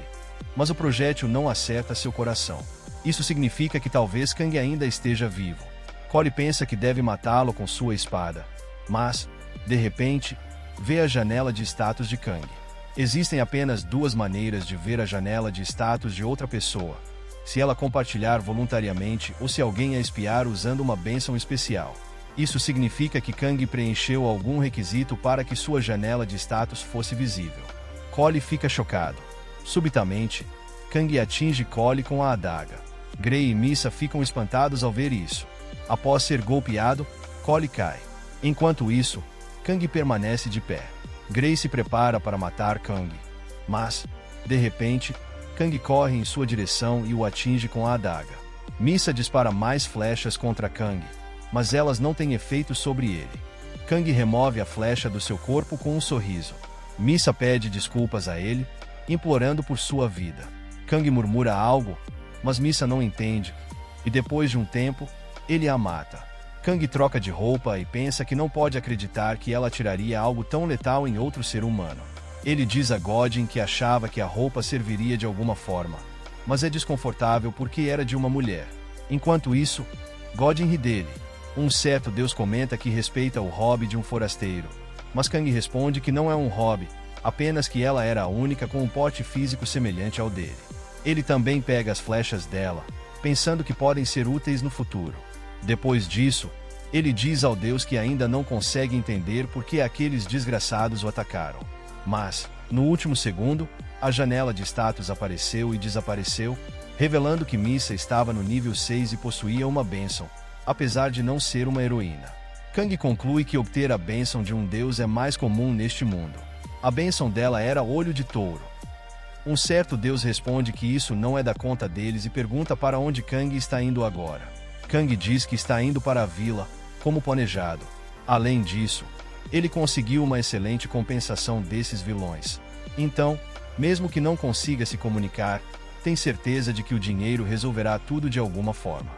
Mas o projétil não acerta seu coração. Isso significa que talvez Kang ainda esteja vivo. Collie pensa que deve matá-lo com sua espada, mas, de repente, vê a janela de status de Kang. Existem apenas duas maneiras de ver a janela de status de outra pessoa: se ela compartilhar voluntariamente ou se alguém a espiar usando uma bênção especial. Isso significa que Kang preencheu algum requisito para que sua janela de status fosse visível. Collie fica chocado. Subitamente, Kang atinge Collie com a adaga. Gray e Misa ficam espantados ao ver isso. Após ser golpeado, Collie cai. Enquanto isso, Kang permanece de pé. Gray se prepara para matar Kang. Mas, de repente, Kang corre em sua direção e o atinge com a adaga. Misa dispara mais flechas contra Kang, mas elas não têm efeito sobre ele. Kang remove a flecha do seu corpo com um sorriso. Misa pede desculpas a ele, implorando por sua vida. Kang murmura algo, mas Misa não entende, e depois de um tempo, ele a mata. Kang troca de roupa e pensa que não pode acreditar que ela atiraria algo tão letal em outro ser humano. Ele diz a Godin que achava que a roupa serviria de alguma forma, mas é desconfortável porque era de uma mulher. Enquanto isso, Godin ri dele. Um certo Deus comenta que respeita o hobby de um forasteiro, mas Kang responde que não é um hobby, apenas que ela era a única com um porte físico semelhante ao dele. Ele também pega as flechas dela, pensando que podem ser úteis no futuro. Depois disso, ele diz ao Deus que ainda não consegue entender por que aqueles desgraçados o atacaram. Mas, no último segundo, a janela de status apareceu e desapareceu, revelando que Misa estava no nível 6 e possuía uma bênção, apesar de não ser uma heroína. Kang conclui que obter a bênção de um deus é mais comum neste mundo. A bênção dela era Olho de Touro. Um certo deus responde que isso não é da conta deles e pergunta para onde Kang está indo agora. Kang diz que está indo para a vila, como planejado. Além disso, ele conseguiu uma excelente compensação desses vilões. Então, mesmo que não consiga se comunicar, tem certeza de que o dinheiro resolverá tudo de alguma forma.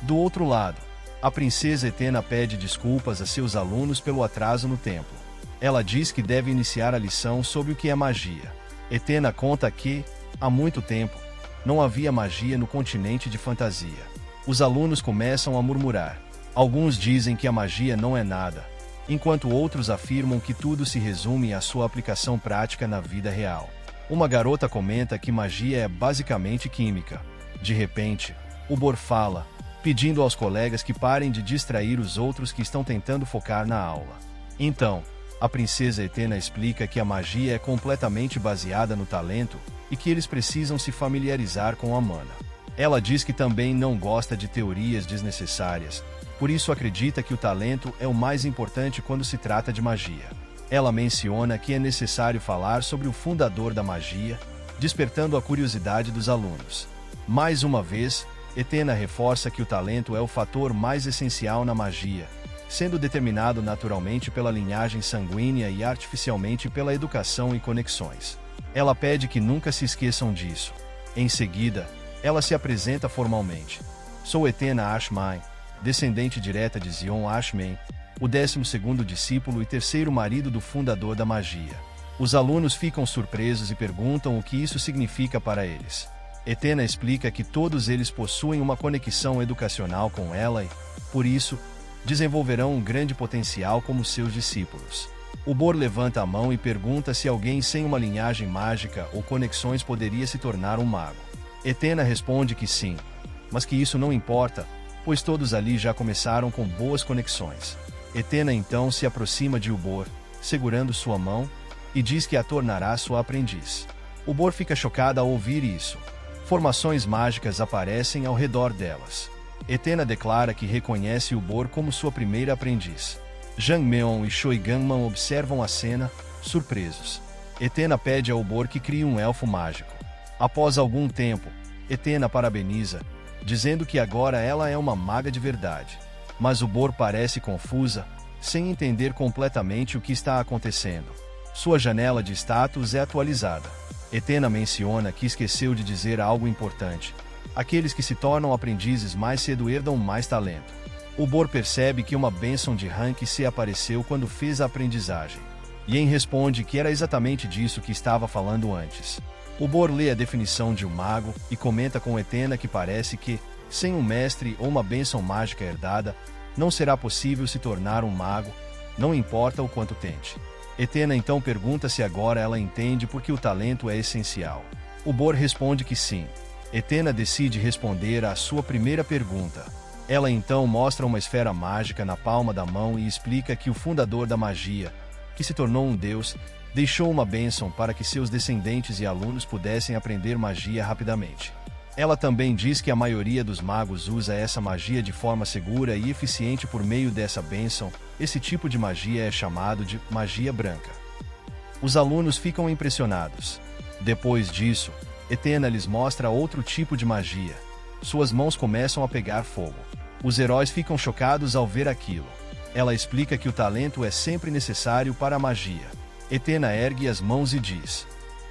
Do outro lado, a princesa Etena pede desculpas a seus alunos pelo atraso no templo. Ela diz que deve iniciar a lição sobre o que é magia. Etena conta que, há muito tempo, não havia magia no continente de fantasia. Os alunos começam a murmurar. Alguns dizem que a magia não é nada, enquanto outros afirmam que tudo se resume à sua aplicação prática na vida real. Uma garota comenta que magia é basicamente química. De repente, o Bor fala, pedindo aos colegas que parem de distrair os outros que estão tentando focar na aula. Então, a princesa Etena explica que a magia é completamente baseada no talento e que eles precisam se familiarizar com a mana. Ela diz que também não gosta de teorias desnecessárias, por isso acredita que o talento é o mais importante quando se trata de magia. Ela menciona que é necessário falar sobre o fundador da magia, despertando a curiosidade dos alunos. Mais uma vez, Etena reforça que o talento é o fator mais essencial na magia, sendo determinado naturalmente pela linhagem sanguínea e artificialmente pela educação e conexões. Ela pede que nunca se esqueçam disso. Em seguida, ela se apresenta formalmente. Sou Etena Ashman, descendente direta de Zion Ashman, o 12º discípulo e terceiro marido do fundador da magia. Os alunos ficam surpresos e perguntam o que isso significa para eles. Etena explica que todos eles possuem uma conexão educacional com ela e, por isso, desenvolverão um grande potencial como seus discípulos. O Bor levanta a mão e pergunta se alguém sem uma linhagem mágica ou conexões poderia se tornar um mago. Etena responde que sim, mas que isso não importa, pois todos ali já começaram com boas conexões. Etena então se aproxima de Bor, segurando sua mão, e diz que a tornará sua aprendiz. O Bor fica chocada ao ouvir isso. Formações mágicas aparecem ao redor delas. Etena declara que reconhece o Bor como sua primeira aprendiz. Jang Meon e Choi Gangman observam a cena, surpresos. Etena pede ao Bor que crie um elfo mágico. Após algum tempo, Etena parabeniza, dizendo que agora ela é uma maga de verdade. Mas o Bor parece confusa, sem entender completamente o que está acontecendo. Sua janela de status é atualizada. Etena menciona que esqueceu de dizer algo importante. Aqueles que se tornam aprendizes mais cedo herdam mais talento. O Bor percebe que uma bênção de rank se apareceu quando fez a aprendizagem. Yen responde que era exatamente disso que estava falando antes. O Bor lê a definição de um mago e comenta com Etena que parece que, sem um mestre ou uma bênção mágica herdada, não será possível se tornar um mago, não importa o quanto tente. Etena então pergunta se agora ela entende por que o talento é essencial. O Bor responde que sim. Etena decide responder à sua primeira pergunta. Ela então mostra uma esfera mágica na palma da mão e explica que o fundador da magia, que se tornou um deus, deixou uma bênção para que seus descendentes e alunos pudessem aprender magia rapidamente. Ela também diz que a maioria dos magos usa essa magia de forma segura e eficiente por meio dessa bênção. Esse tipo de magia é chamado de magia branca. Os alunos ficam impressionados. Depois disso, Etena lhes mostra outro tipo de magia. Suas mãos começam a pegar fogo. Os heróis ficam chocados ao ver aquilo. Ela explica que o talento é sempre necessário para a magia. Etena ergue as mãos e diz: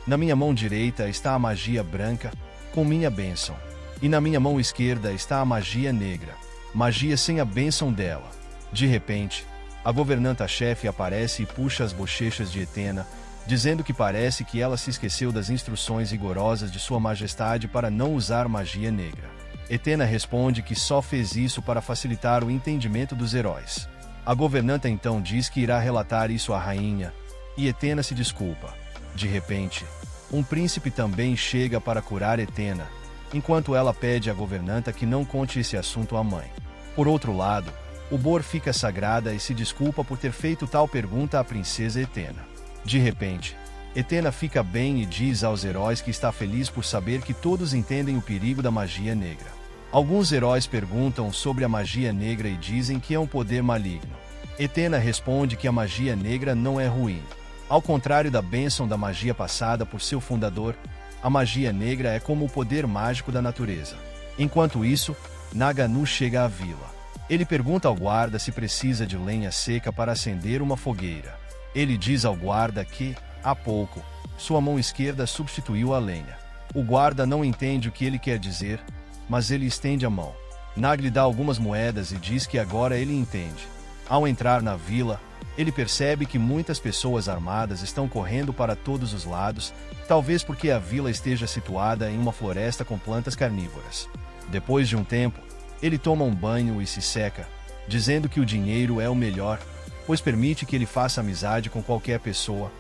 "Na minha mão direita está a magia branca, com minha bênção. E na minha mão esquerda está a magia negra, magia sem a bênção dela." De repente, a governanta-chefe aparece e puxa as bochechas de Etena, dizendo que parece que ela se esqueceu das instruções rigorosas de Sua Majestade para não usar magia negra. Etena responde que só fez isso para facilitar o entendimento dos heróis. A governanta então diz que irá relatar isso à rainha, e Etena se desculpa. De repente, um príncipe também chega para curar Etena, enquanto ela pede à governanta que não conte esse assunto à mãe. Por outro lado, o Bor fica sagrada e se desculpa por ter feito tal pergunta à princesa Etena. De repente, Etena fica bem e diz aos heróis que está feliz por saber que todos entendem o perigo da magia negra. Alguns heróis perguntam sobre a magia negra e dizem que é um poder maligno. Etena responde que a magia negra não é ruim. Ao contrário da bênção da magia passada por seu fundador, a magia negra é como o poder mágico da natureza. Enquanto isso, Naganu chega à vila. Ele pergunta ao guarda se precisa de lenha seca para acender uma fogueira. Ele diz ao guarda que, há pouco, sua mão esquerda substituiu a lenha. O guarda não entende o que ele quer dizer, mas ele estende a mão. Nag lhe dá algumas moedas e diz que agora ele entende. Ao entrar na vila, ele percebe que muitas pessoas armadas estão correndo para todos os lados, talvez porque a vila esteja situada em uma floresta com plantas carnívoras. Depois de um tempo, ele toma um banho e se seca, dizendo que o dinheiro é o melhor, pois permite que ele faça amizade com qualquer pessoa,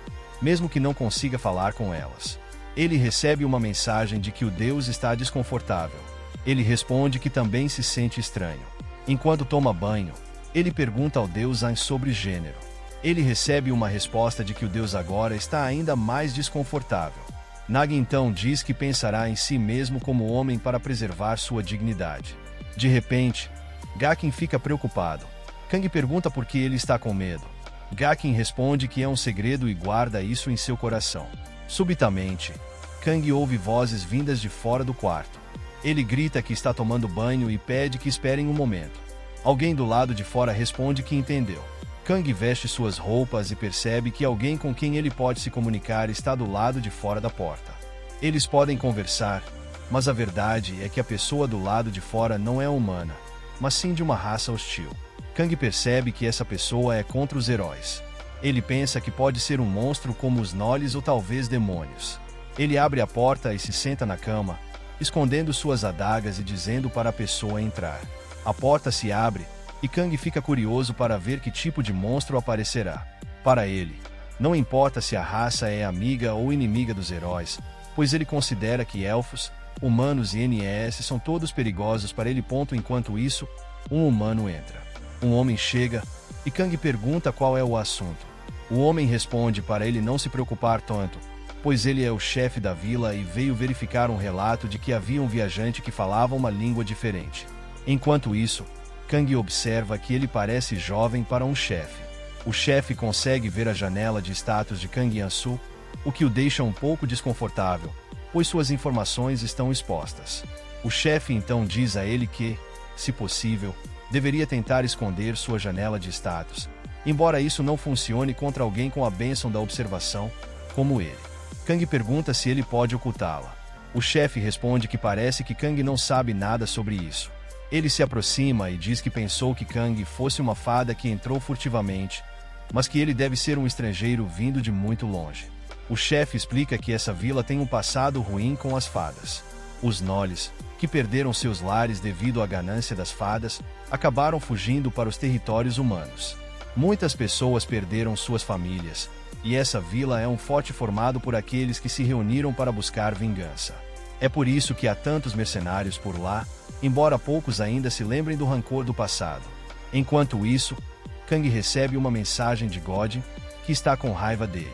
mesmo que não consiga falar com elas. Ele recebe uma mensagem de que o deus está desconfortável. Ele responde que também se sente estranho. Enquanto toma banho, ele pergunta ao deus An sobre gênero. Ele recebe uma resposta de que o deus agora está ainda mais desconfortável. Nag então diz que pensará em si mesmo como homem para preservar sua dignidade. De repente, Gakin fica preocupado. Kang pergunta por que ele está com medo. Gakin responde que é um segredo e guarda isso em seu coração. Subitamente, Kang ouve vozes vindas de fora do quarto. Ele grita que está tomando banho e pede que esperem um momento. Alguém do lado de fora responde que entendeu. Kang veste suas roupas e percebe que alguém com quem ele pode se comunicar está do lado de fora da porta. Eles podem conversar, mas a verdade é que a pessoa do lado de fora não é humana, mas sim de uma raça hostil. Kang percebe que essa pessoa é contra os heróis. Ele pensa que pode ser um monstro como os Nolls ou talvez demônios. Ele abre a porta e se senta na cama, escondendo suas adagas e dizendo para a pessoa entrar. A porta se abre, e Kang fica curioso para ver que tipo de monstro aparecerá. Para ele, não importa se a raça é amiga ou inimiga dos heróis, pois ele considera que elfos, humanos e NES são todos perigosos para ele. Enquanto isso, um humano entra. Um homem chega, e Kang pergunta qual é o assunto. O homem responde para ele não se preocupar tanto, pois ele é o chefe da vila e veio verificar um relato de que havia um viajante que falava uma língua diferente. Enquanto isso, Kang observa que ele parece jovem para um chefe. O chefe consegue ver a janela de status de Kang Yansu, o que o deixa um pouco desconfortável, pois suas informações estão expostas. O chefe então diz a ele que, se possível, deveria tentar esconder sua janela de status, embora isso não funcione contra alguém com a bênção da observação, como ele. Kang pergunta se ele pode ocultá-la. O chefe responde que parece que Kang não sabe nada sobre isso. Ele se aproxima e diz que pensou que Kang fosse uma fada que entrou furtivamente, mas que ele deve ser um estrangeiro vindo de muito longe. O chefe explica que essa vila tem um passado ruim com as fadas. Os Noles, que perderam seus lares devido à ganância das fadas, acabaram fugindo para os territórios humanos. Muitas pessoas perderam suas famílias, e essa vila é um forte formado por aqueles que se reuniram para buscar vingança. É por isso que há tantos mercenários por lá, embora poucos ainda se lembrem do rancor do passado. Enquanto isso, Kang recebe uma mensagem de God, que está com raiva dele.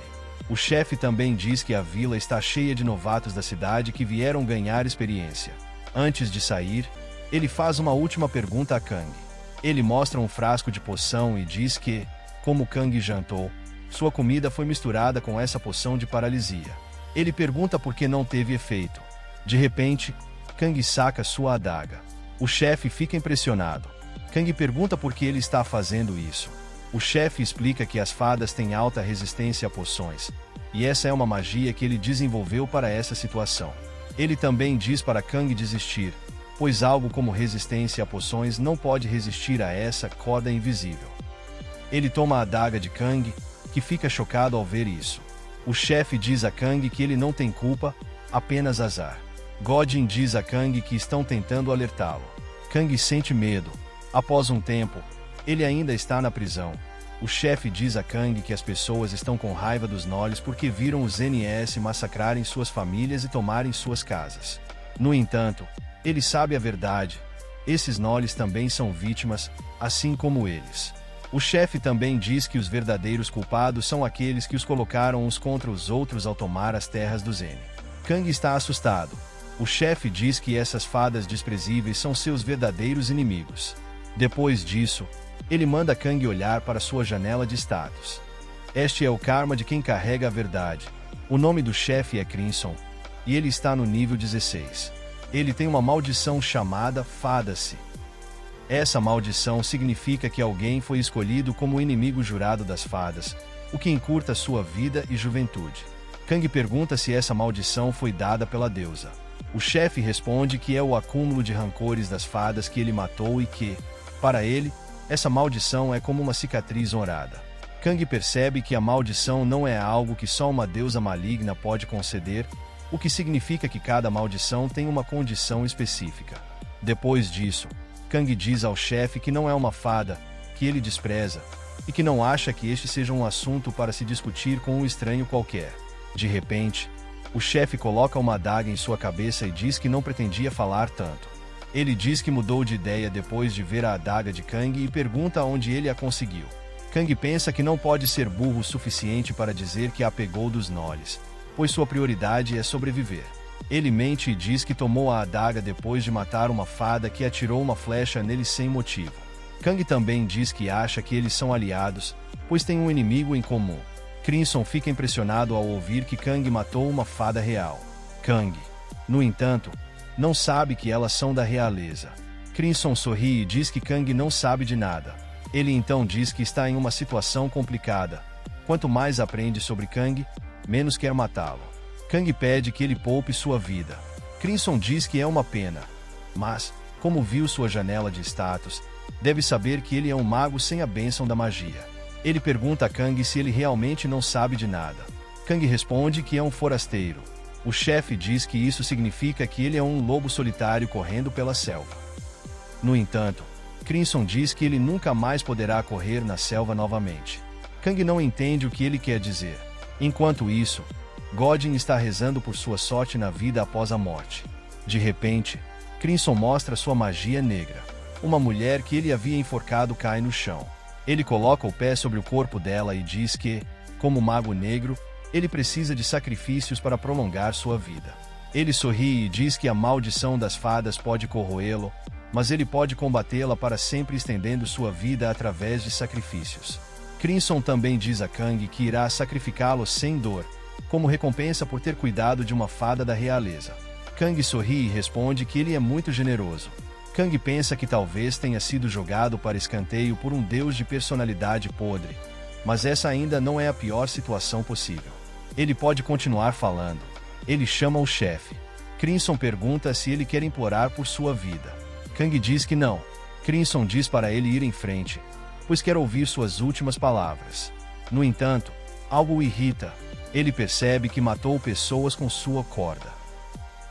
O chefe também diz que a vila está cheia de novatos da cidade que vieram ganhar experiência. Antes de sair, ele faz uma última pergunta a Kang. Ele mostra um frasco de poção e diz que, como Kang jantou, sua comida foi misturada com essa poção de paralisia. Ele pergunta por que não teve efeito. De repente, Kang saca sua adaga. O chefe fica impressionado. Kang pergunta por que ele está fazendo isso. O chefe explica que as fadas têm alta resistência a poções, e essa é uma magia que ele desenvolveu para essa situação. Ele também diz para Kang desistir, pois algo como resistência a poções não pode resistir a essa corda invisível. Ele toma a adaga de Kang, que fica chocado ao ver isso. O chefe diz a Kang que ele não tem culpa, apenas azar. Godin diz a Kang que estão tentando alertá-lo. Kang sente medo. Após um tempo, ele ainda está na prisão. O chefe diz a Kang que as pessoas estão com raiva dos Noles porque viram os NS massacrarem suas famílias e tomarem suas casas. No entanto, ele sabe a verdade. Esses Noles também são vítimas, assim como eles. O chefe também diz que os verdadeiros culpados são aqueles que os colocaram uns contra os outros ao tomar as terras do Zen. Kang está assustado. O chefe diz que essas fadas desprezíveis são seus verdadeiros inimigos. Depois disso, ele manda Kang olhar para sua janela de status. Este é o karma de quem carrega a verdade. O nome do chefe é Crimson, e ele está no nível 16. Ele tem uma maldição chamada Fada-se. Essa maldição significa que alguém foi escolhido como o inimigo jurado das fadas, o que encurta sua vida e juventude. Kang pergunta se essa maldição foi dada pela deusa. O chefe responde que é o acúmulo de rancores das fadas que ele matou e que, para ele, essa maldição é como uma cicatriz honrada. Kang percebe que a maldição não é algo que só uma deusa maligna pode conceder, o que significa que cada maldição tem uma condição específica. Depois disso, Kang diz ao chefe que não é uma fada, que ele despreza, e que não acha que este seja um assunto para se discutir com um estranho qualquer. De repente, o chefe coloca uma adaga em sua cabeça e diz que não pretendia falar tanto. Ele diz que mudou de ideia depois de ver a adaga de Kang e pergunta onde ele a conseguiu. Kang pensa que não pode ser burro o suficiente para dizer que a pegou dos Noles, pois sua prioridade é sobreviver. Ele mente e diz que tomou a adaga depois de matar uma fada que atirou uma flecha nele sem motivo. Kang também diz que acha que eles são aliados, pois têm um inimigo em comum. Crimson fica impressionado ao ouvir que Kang matou uma fada real. Kang, no entanto, não sabe que elas são da realeza. Crimson sorri e diz que Kang não sabe de nada. Ele então diz que está em uma situação complicada. Quanto mais aprende sobre Kang, menos quer matá-lo. Kang pede que ele poupe sua vida. Crimson diz que é uma pena, mas, como viu sua janela de status, deve saber que ele é um mago sem a bênção da magia. Ele pergunta a Kang se ele realmente não sabe de nada. Kang responde que é um forasteiro. O chefe diz que isso significa que ele é um lobo solitário correndo pela selva. No entanto, Crimson diz que ele nunca mais poderá correr na selva novamente. Kang não entende o que ele quer dizer. Enquanto isso, Godin está rezando por sua sorte na vida após a morte. De repente, Crimson mostra sua magia negra. Uma mulher que ele havia enforcado cai no chão. Ele coloca o pé sobre o corpo dela e diz que, como mago negro, ele precisa de sacrifícios para prolongar sua vida. Ele sorri e diz que a maldição das fadas pode corroê-lo, mas ele pode combatê-la para sempre estendendo sua vida através de sacrifícios. Crimson também diz a Kang que irá sacrificá-lo sem dor, como recompensa por ter cuidado de uma fada da realeza. Kang sorri e responde que ele é muito generoso. Kang pensa que talvez tenha sido jogado para escanteio por um deus de personalidade podre, mas essa ainda não é a pior situação possível. Ele pode continuar falando. Ele chama o chefe. Crimson pergunta se ele quer implorar por sua vida. Kang diz que não. Crimson diz para ele ir em frente, pois quer ouvir suas últimas palavras. No entanto, algo o irrita. Ele percebe que matou pessoas com sua corda.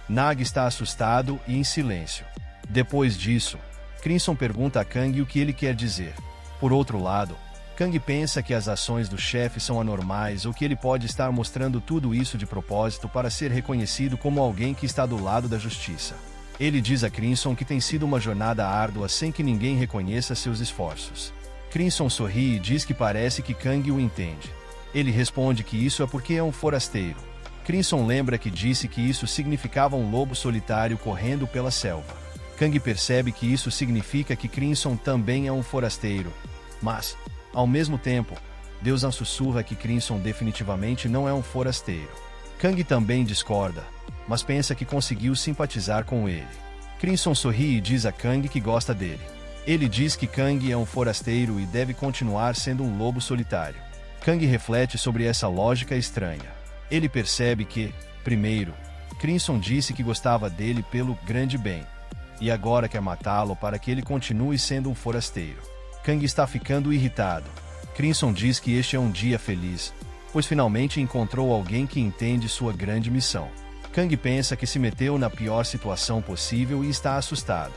Nag está assustado e em silêncio. Depois disso, Crimson pergunta a Kang o que ele quer dizer. Por outro lado, Kang pensa que as ações do chefe são anormais ou que ele pode estar mostrando tudo isso de propósito para ser reconhecido como alguém que está do lado da justiça. Ele diz a Crimson que tem sido uma jornada árdua sem que ninguém reconheça seus esforços. Crimson sorri e diz que parece que Kang o entende. Ele responde que isso é porque é um forasteiro. Crimson lembra que disse que isso significava um lobo solitário correndo pela selva. Kang percebe que isso significa que Crimson também é um forasteiro, mas, ao mesmo tempo, Deus sussurra que Crimson definitivamente não é um forasteiro. Kang também discorda, mas pensa que conseguiu simpatizar com ele. Crimson sorri e diz a Kang que gosta dele. Ele diz que Kang é um forasteiro e deve continuar sendo um lobo solitário. Kang reflete sobre essa lógica estranha. Ele percebe que, primeiro, Crimson disse que gostava dele pelo grande bem, e agora quer matá-lo para que ele continue sendo um forasteiro. Kang está ficando irritado. Crimson diz que este é um dia feliz, pois finalmente encontrou alguém que entende sua grande missão. Kang pensa que se meteu na pior situação possível e está assustado.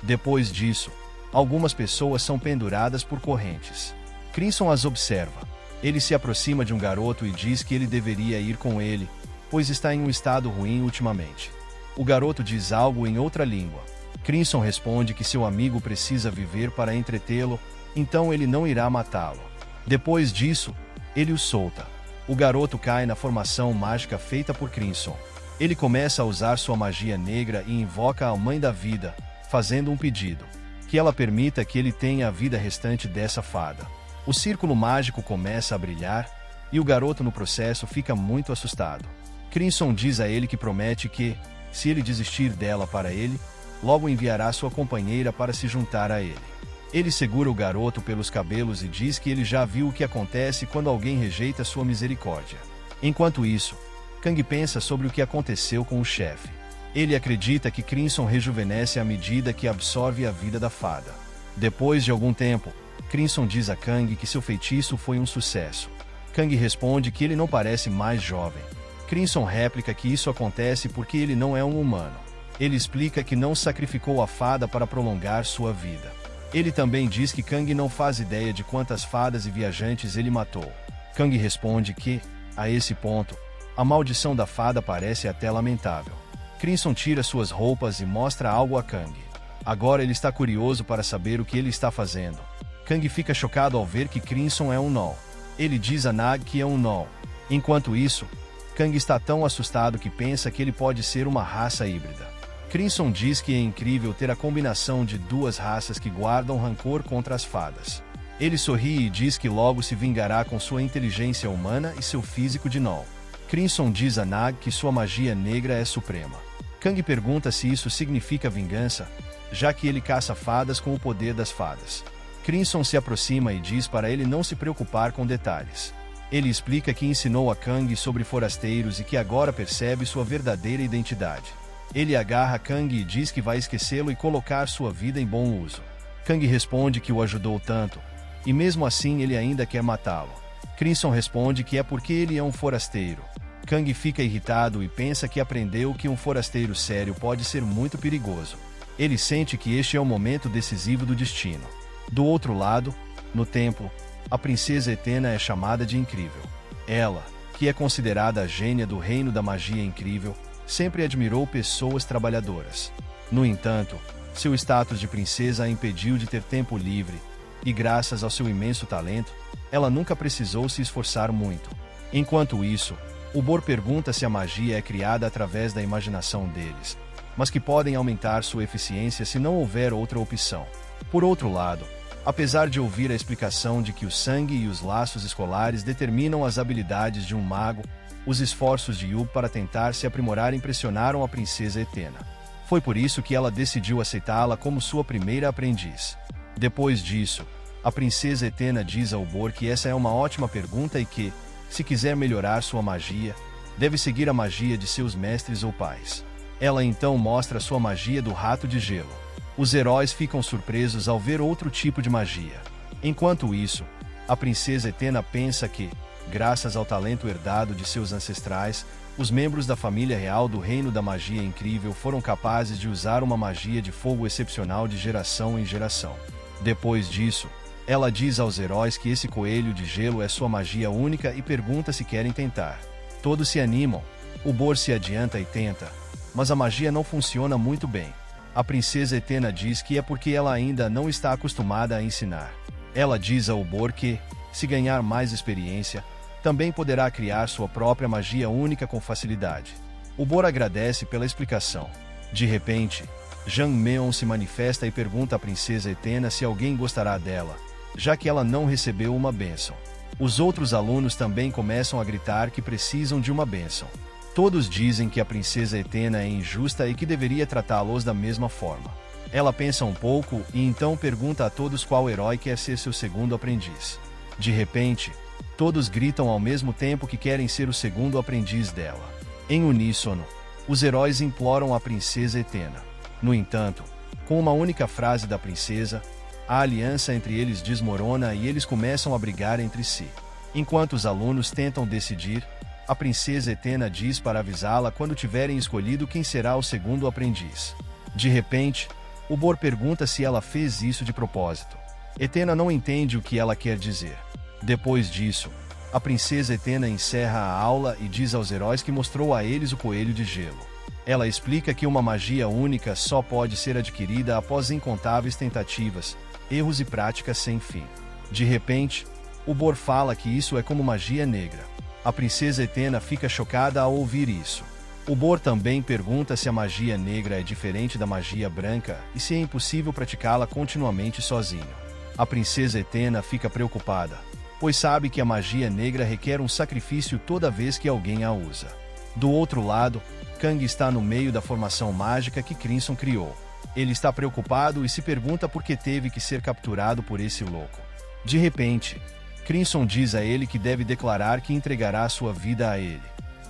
Depois disso, algumas pessoas são penduradas por correntes. Crimson as observa. Ele se aproxima de um garoto e diz que ele deveria ir com ele, pois está em um estado ruim ultimamente. O garoto diz algo em outra língua. Crimson responde que seu amigo precisa viver para entretê-lo, então ele não irá matá-lo. Depois disso, ele o solta. O garoto cai na formação mágica feita por Crimson. Ele começa a usar sua magia negra e invoca a Mãe da Vida, fazendo um pedido: que ela permita que ele tenha a vida restante dessa fada. O círculo mágico começa a brilhar, e o garoto no processo fica muito assustado. Crimson diz a ele que promete que, se ele desistir dela para ele, logo enviará sua companheira para se juntar a ele. Ele segura o garoto pelos cabelos e diz que ele já viu o que acontece quando alguém rejeita sua misericórdia. Enquanto isso, Kang pensa sobre o que aconteceu com o chefe. Ele acredita que Crimson rejuvenesce à medida que absorve a vida da fada. Depois de algum tempo, Crimson diz a Kang que seu feitiço foi um sucesso. Kang responde que ele não parece mais jovem. Crimson réplica que isso acontece porque ele não é um humano. Ele explica que não sacrificou a fada para prolongar sua vida. Ele também diz que Kang não faz ideia de quantas fadas e viajantes ele matou. Kang responde que, a esse ponto, a maldição da fada parece até lamentável. Crimson tira suas roupas e mostra algo a Kang. Agora ele está curioso para saber o que ele está fazendo. Kang fica chocado ao ver que Crimson é um Gnoll. Ele diz a Nag que é um Gnoll. Enquanto isso, Kang está tão assustado que pensa que ele pode ser uma raça híbrida. Crimson diz que é incrível ter a combinação de duas raças que guardam rancor contra as fadas. Ele sorri e diz que logo se vingará com sua inteligência humana e seu físico de Gnoll. Crimson diz a Nag que sua magia negra é suprema. Kang pergunta se isso significa vingança, já que ele caça fadas com o poder das fadas. Crimson se aproxima e diz para ele não se preocupar com detalhes. Ele explica que ensinou a Kang sobre forasteiros e que agora percebe sua verdadeira identidade. Ele agarra Kang e diz que vai esquecê-lo e colocar sua vida em bom uso. Kang responde que o ajudou tanto, e mesmo assim ele ainda quer matá-lo. Crimson responde que é porque ele é um forasteiro. Kang fica irritado e pensa que aprendeu que um forasteiro sério pode ser muito perigoso. Ele sente que este é o momento decisivo do destino. Do outro lado, no templo, a princesa Etena é chamada de incrível. Ela, que é considerada a gênia do reino da magia incrível, sempre admirou pessoas trabalhadoras. No entanto, seu status de princesa a impediu de ter tempo livre, e graças ao seu imenso talento, ela nunca precisou se esforçar muito. Enquanto isso, o Bor pergunta se a magia é criada através da imaginação deles, mas que podem aumentar sua eficiência se não houver outra opção. Por outro lado, apesar de ouvir a explicação de que o sangue e os laços escolares determinam as habilidades de um mago, os esforços de Yub para tentar se aprimorar impressionaram a princesa Etena. Foi por isso que ela decidiu aceitá-la como sua primeira aprendiz. Depois disso, a princesa Etena diz ao Bor que essa é uma ótima pergunta e que, se quiser melhorar sua magia, deve seguir a magia de seus mestres ou pais. Ela então mostra sua magia do rato de gelo. Os heróis ficam surpresos ao ver outro tipo de magia. Enquanto isso, a princesa Etena pensa que, graças ao talento herdado de seus ancestrais, os membros da família real do Reino da Magia Incrível foram capazes de usar uma magia de fogo excepcional de geração em geração. Depois disso, ela diz aos heróis que esse coelho de gelo é sua magia única e pergunta se querem tentar. Todos se animam. O Bor se adianta e tenta, mas a magia não funciona muito bem. A princesa Etena diz que é porque ela ainda não está acostumada a ensinar. Ela diz ao Bor que, se ganhar mais experiência, também poderá criar sua própria magia única com facilidade. O Bor agradece pela explicação. De repente, Jean Meon se manifesta e pergunta à princesa Etena se alguém gostará dela, já que ela não recebeu uma bênção. Os outros alunos também começam a gritar que precisam de uma bênção. Todos dizem que a princesa Etena é injusta e que deveria tratá-los da mesma forma. Ela pensa um pouco e então pergunta a todos qual herói quer ser seu segundo aprendiz. De repente, todos gritam ao mesmo tempo que querem ser o segundo aprendiz dela. Em uníssono, os heróis imploram a princesa Etena. No entanto, com uma única frase da princesa, a aliança entre eles desmorona e eles começam a brigar entre si. Enquanto os alunos tentam decidir, a princesa Etena diz para avisá-la quando tiverem escolhido quem será o segundo aprendiz. De repente, o Bor pergunta se ela fez isso de propósito. Etena não entende o que ela quer dizer. Depois disso, a princesa Etena encerra a aula e diz aos heróis que mostrou a eles o coelho de gelo. Ela explica que uma magia única só pode ser adquirida após incontáveis tentativas, erros e práticas sem fim. De repente, o Bor fala que isso é como magia negra. A princesa Etena fica chocada ao ouvir isso. O Bor também pergunta se a magia negra é diferente da magia branca e se é impossível praticá-la continuamente sozinho. A princesa Etena fica preocupada, pois sabe que a magia negra requer um sacrifício toda vez que alguém a usa. Do outro lado, Kang está no meio da formação mágica que Crimson criou. Ele está preocupado e se pergunta por que teve que ser capturado por esse louco. De repente, Crimson diz a ele que deve declarar que entregará sua vida a ele.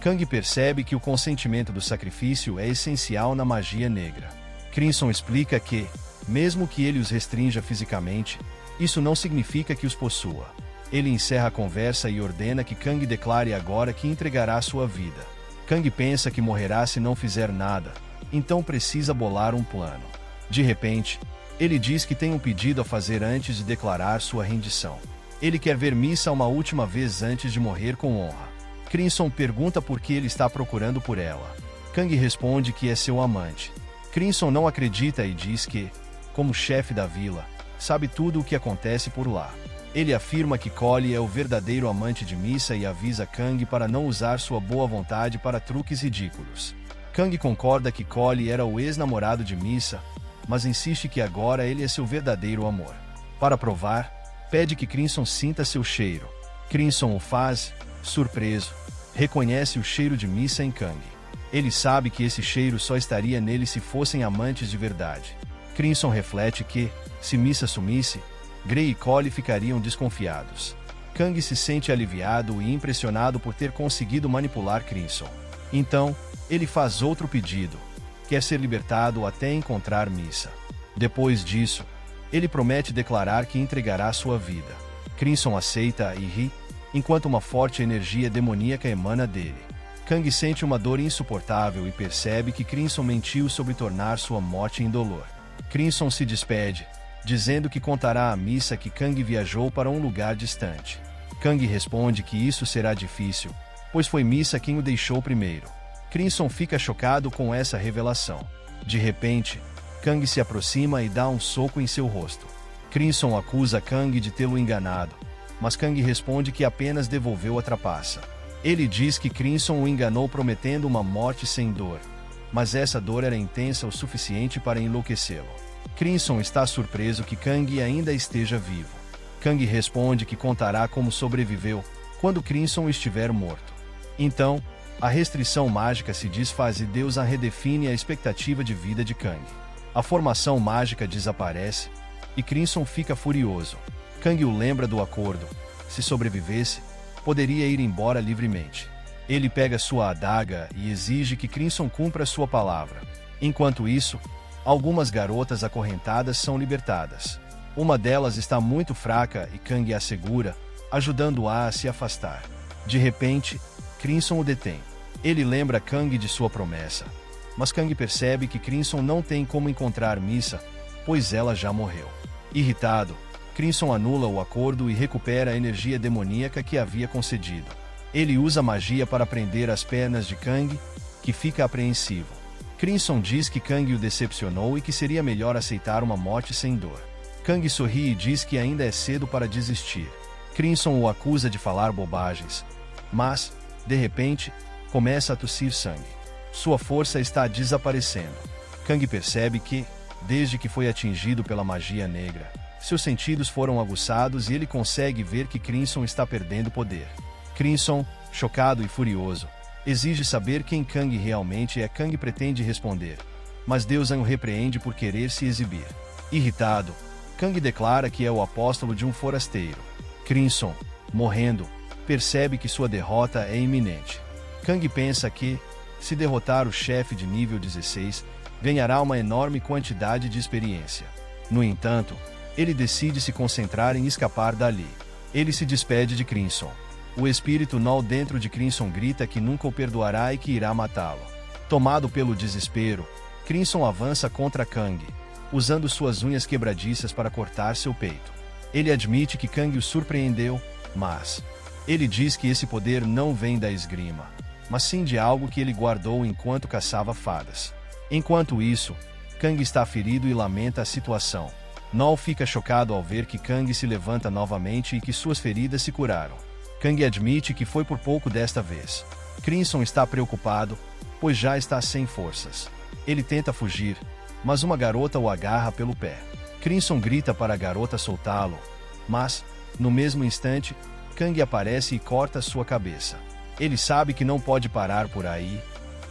Kang percebe que o consentimento do sacrifício é essencial na magia negra. Crimson explica que, mesmo que ele os restrinja fisicamente, isso não significa que os possua. Ele encerra a conversa e ordena que Kang declare agora que entregará sua vida. Kang pensa que morrerá se não fizer nada, então precisa bolar um plano. De repente, ele diz que tem um pedido a fazer antes de declarar sua rendição. Ele quer ver Missa uma última vez antes de morrer com honra. Crimson pergunta por que ele está procurando por ela. Kang responde que é seu amante. Crimson não acredita e diz que, como chefe da vila, sabe tudo o que acontece por lá. Ele afirma que Collie é o verdadeiro amante de Missa e avisa Kang para não usar sua boa vontade para truques ridículos. Kang concorda que Collie era o ex-namorado de Missa, mas insiste que agora ele é seu verdadeiro amor. Para provar, pede que Crimson sinta seu cheiro. Crimson o faz, surpreso, reconhece o cheiro de Missa em Kang. Ele sabe que esse cheiro só estaria nele se fossem amantes de verdade. Crimson reflete que, se Missa sumisse, Grey e Collie ficariam desconfiados. Kang se sente aliviado e impressionado por ter conseguido manipular Crimson. Então, ele faz outro pedido. Quer ser libertado até encontrar Missa. Depois disso, ele promete declarar que entregará sua vida. Crimson aceita e ri, enquanto uma forte energia demoníaca emana dele. Kang sente uma dor insuportável e percebe que Crimson mentiu sobre tornar sua morte indolor. Crimson se despede, dizendo que contará à Missa que Kang viajou para um lugar distante. Kang responde que isso será difícil, pois foi Missa quem o deixou primeiro. Crimson fica chocado com essa revelação. De repente, Kang se aproxima e dá um soco em seu rosto. Crimson acusa Kang de tê-lo enganado, mas Kang responde que apenas devolveu a trapaça. Ele diz que Crimson o enganou prometendo uma morte sem dor, mas essa dor era intensa o suficiente para enlouquecê-lo. Crimson está surpreso que Kang ainda esteja vivo. Kang responde que contará como sobreviveu, quando Crimson estiver morto. Então, A restrição mágica se desfaz e Deus redefine a expectativa de vida de Kang. A formação mágica desaparece e Crimson fica furioso. Kang o lembra do acordo. Se sobrevivesse, poderia ir embora livremente. Ele pega sua adaga e exige que Crimson cumpra sua palavra. Enquanto isso, algumas garotas acorrentadas são libertadas. Uma delas está muito fraca e Kang a segura, ajudando-a a se afastar. De repente, Crimson o detém. Ele lembra Kang de sua promessa, mas Kang percebe que Crimson não tem como encontrar Misa, pois ela já morreu. Irritado, Crimson anula o acordo e recupera a energia demoníaca que havia concedido. Ele usa magia para prender as pernas de Kang, que fica apreensivo. Crimson diz que Kang o decepcionou e que seria melhor aceitar uma morte sem dor. Kang sorri e diz que ainda é cedo para desistir. Crimson o acusa de falar bobagens, mas, de repente, começa a tossir sangue. Sua força está desaparecendo. Kang percebe que, desde que foi atingido pela magia negra, seus sentidos foram aguçados e ele consegue ver que Crimson está perdendo poder. Crimson, chocado e furioso, exige saber quem Kang realmente é. Kang pretende responder, mas Deus o repreende por querer se exibir. Irritado, Kang declara que é o apóstolo de um forasteiro. Crimson, morrendo, percebe que sua derrota é iminente. Kang pensa que, se derrotar o chefe de nível 16, ganhará uma enorme quantidade de experiência. No entanto, ele decide se concentrar em escapar dali. Ele se despede de Crimson. O espírito Null dentro de Crimson grita que nunca o perdoará e que irá matá-lo. Tomado pelo desespero, Crimson avança contra Kang, usando suas unhas quebradiças para cortar seu peito. Ele admite que Kang o surpreendeu, mas ele diz que esse poder não vem da esgrima, mas sim de algo que ele guardou enquanto caçava fadas. Enquanto isso, Kang está ferido e lamenta a situação. Null fica chocado ao ver que Kang se levanta novamente e que suas feridas se curaram. Kang admite que foi por pouco desta vez. Crimson está preocupado, pois já está sem forças. Ele tenta fugir, mas uma garota o agarra pelo pé. Crimson grita para a garota soltá-lo, mas, no mesmo instante, Kang aparece e corta sua cabeça. Ele sabe que não pode parar por aí,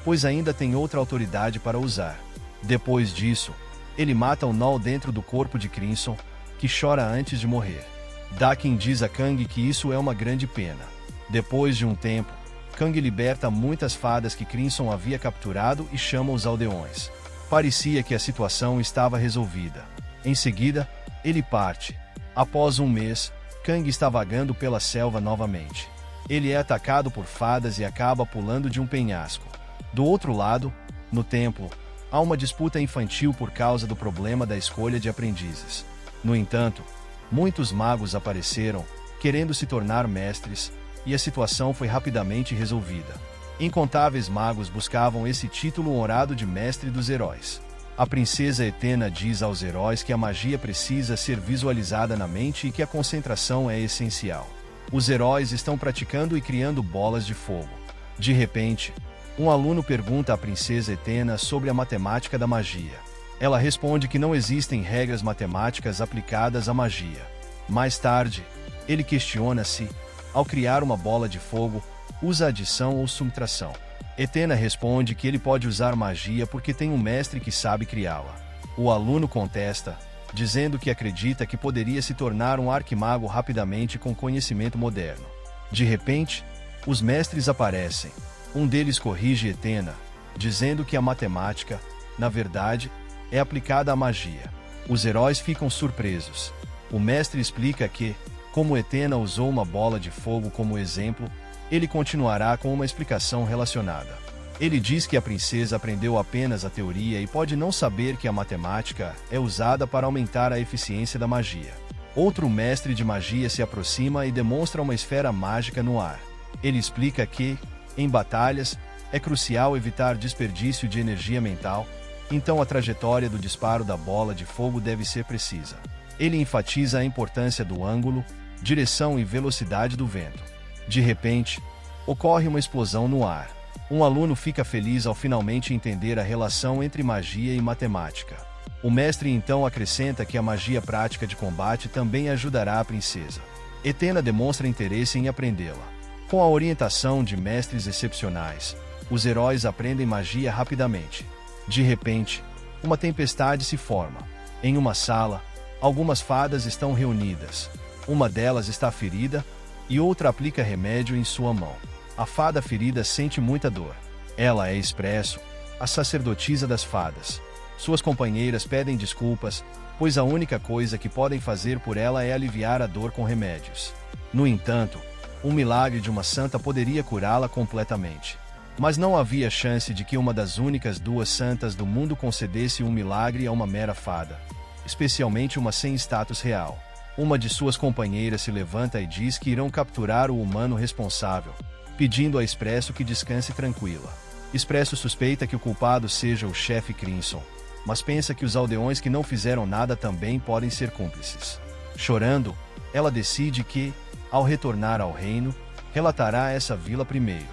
pois ainda tem outra autoridade para usar. Depois disso, ele mata o Null dentro do corpo de Crimson, que chora antes de morrer. Dakin diz a Kang que isso é uma grande pena. Depois de um tempo, Kang liberta muitas fadas que Crimson havia capturado e chama os aldeões. Parecia que a situação estava resolvida. Em seguida, ele parte. Após um mês, Kang está vagando pela selva novamente. Ele é atacado por fadas e acaba pulando de um penhasco. Do outro lado, no templo, há uma disputa infantil por causa do problema da escolha de aprendizes. No entanto, muitos magos apareceram, querendo se tornar mestres, e a situação foi rapidamente resolvida. Incontáveis magos buscavam esse título honrado de mestre dos heróis. A princesa Etena diz aos heróis que a magia precisa ser visualizada na mente e que a concentração é essencial. Os heróis estão praticando e criando bolas de fogo. De repente, um aluno pergunta à princesa Etena sobre a matemática da magia. Ela responde que não existem regras matemáticas aplicadas à magia. Mais tarde, ele questiona se, ao criar uma bola de fogo, usa adição ou subtração. Etena responde que ele pode usar magia porque tem um mestre que sabe criá-la. O aluno contesta, dizendo que acredita que poderia se tornar um arquimago rapidamente com conhecimento moderno. De repente, os mestres aparecem. Um deles corrige Etena, dizendo que a matemática, na verdade, é aplicada à magia. Os heróis ficam surpresos. O mestre explica que, como Etena usou uma bola de fogo como exemplo, ele continuará com uma explicação relacionada. Ele diz que a princesa aprendeu apenas a teoria e pode não saber que a matemática é usada para aumentar a eficiência da magia. Outro mestre de magia se aproxima e demonstra uma esfera mágica no ar. Ele explica que, em batalhas, é crucial evitar desperdício de energia mental, então a trajetória do disparo da bola de fogo deve ser precisa. Ele enfatiza a importância do ângulo, direção e velocidade do vento. De repente, ocorre uma explosão no ar. Um aluno fica feliz ao finalmente entender a relação entre magia e matemática. O mestre então acrescenta que a magia prática de combate também ajudará a princesa. Etena demonstra interesse em aprendê-la. Com a orientação de mestres excepcionais, os heróis aprendem magia rapidamente. De repente, uma tempestade se forma. Em uma sala, algumas fadas estão reunidas. Uma delas está ferida e outra aplica remédio em sua mão. A fada ferida sente muita dor. Ela é Expresso, a sacerdotisa das fadas. Suas companheiras pedem desculpas, pois a única coisa que podem fazer por ela é aliviar a dor com remédios. No entanto, um milagre de uma santa poderia curá-la completamente. Mas não havia chance de que uma das únicas duas santas do mundo concedesse um milagre a uma mera fada, especialmente uma sem status real. Uma de suas companheiras se levanta e diz que irão capturar o humano responsável, pedindo a Expresso que descanse tranquila. Expresso suspeita que o culpado seja o chefe Crimson, mas pensa que os aldeões que não fizeram nada também podem ser cúmplices. Chorando, ela decide que, ao retornar ao reino, relatará essa vila primeiro.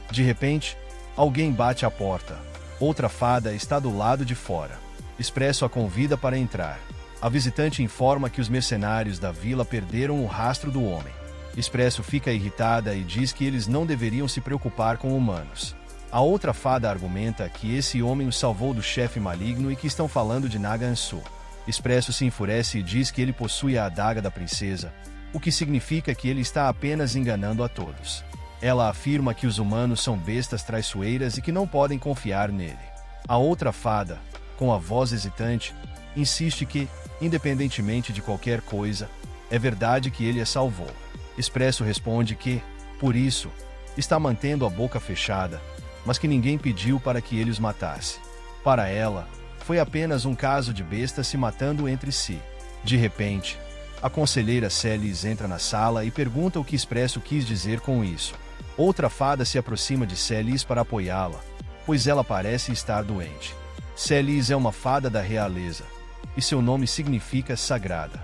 De repente, alguém bate à porta. Outra fada está do lado de fora. Expresso a convida para entrar. A visitante informa que os mercenários da vila perderam o rastro do homem. Expresso fica irritada e diz que eles não deveriam se preocupar com humanos. A outra fada argumenta que esse homem os salvou do chefe maligno e que estão falando de Naga-Ansu. Expresso se enfurece e diz que ele possui a adaga da princesa, o que significa que ele está apenas enganando a todos. Ela afirma que os humanos são bestas traiçoeiras e que não podem confiar nele. A outra fada, com a voz hesitante, insiste que, independentemente de qualquer coisa, é verdade que ele a salvou. Expresso responde que, por isso, está mantendo a boca fechada, mas que ninguém pediu para que ele os matasse. Para ela, foi apenas um caso de bestas se matando entre si. De repente, a conselheira Celis entra na sala e pergunta o que Expresso quis dizer com isso. Outra fada se aproxima de Celis para apoiá-la, pois ela parece estar doente. Celis é uma fada da realeza, e seu nome significa sagrada.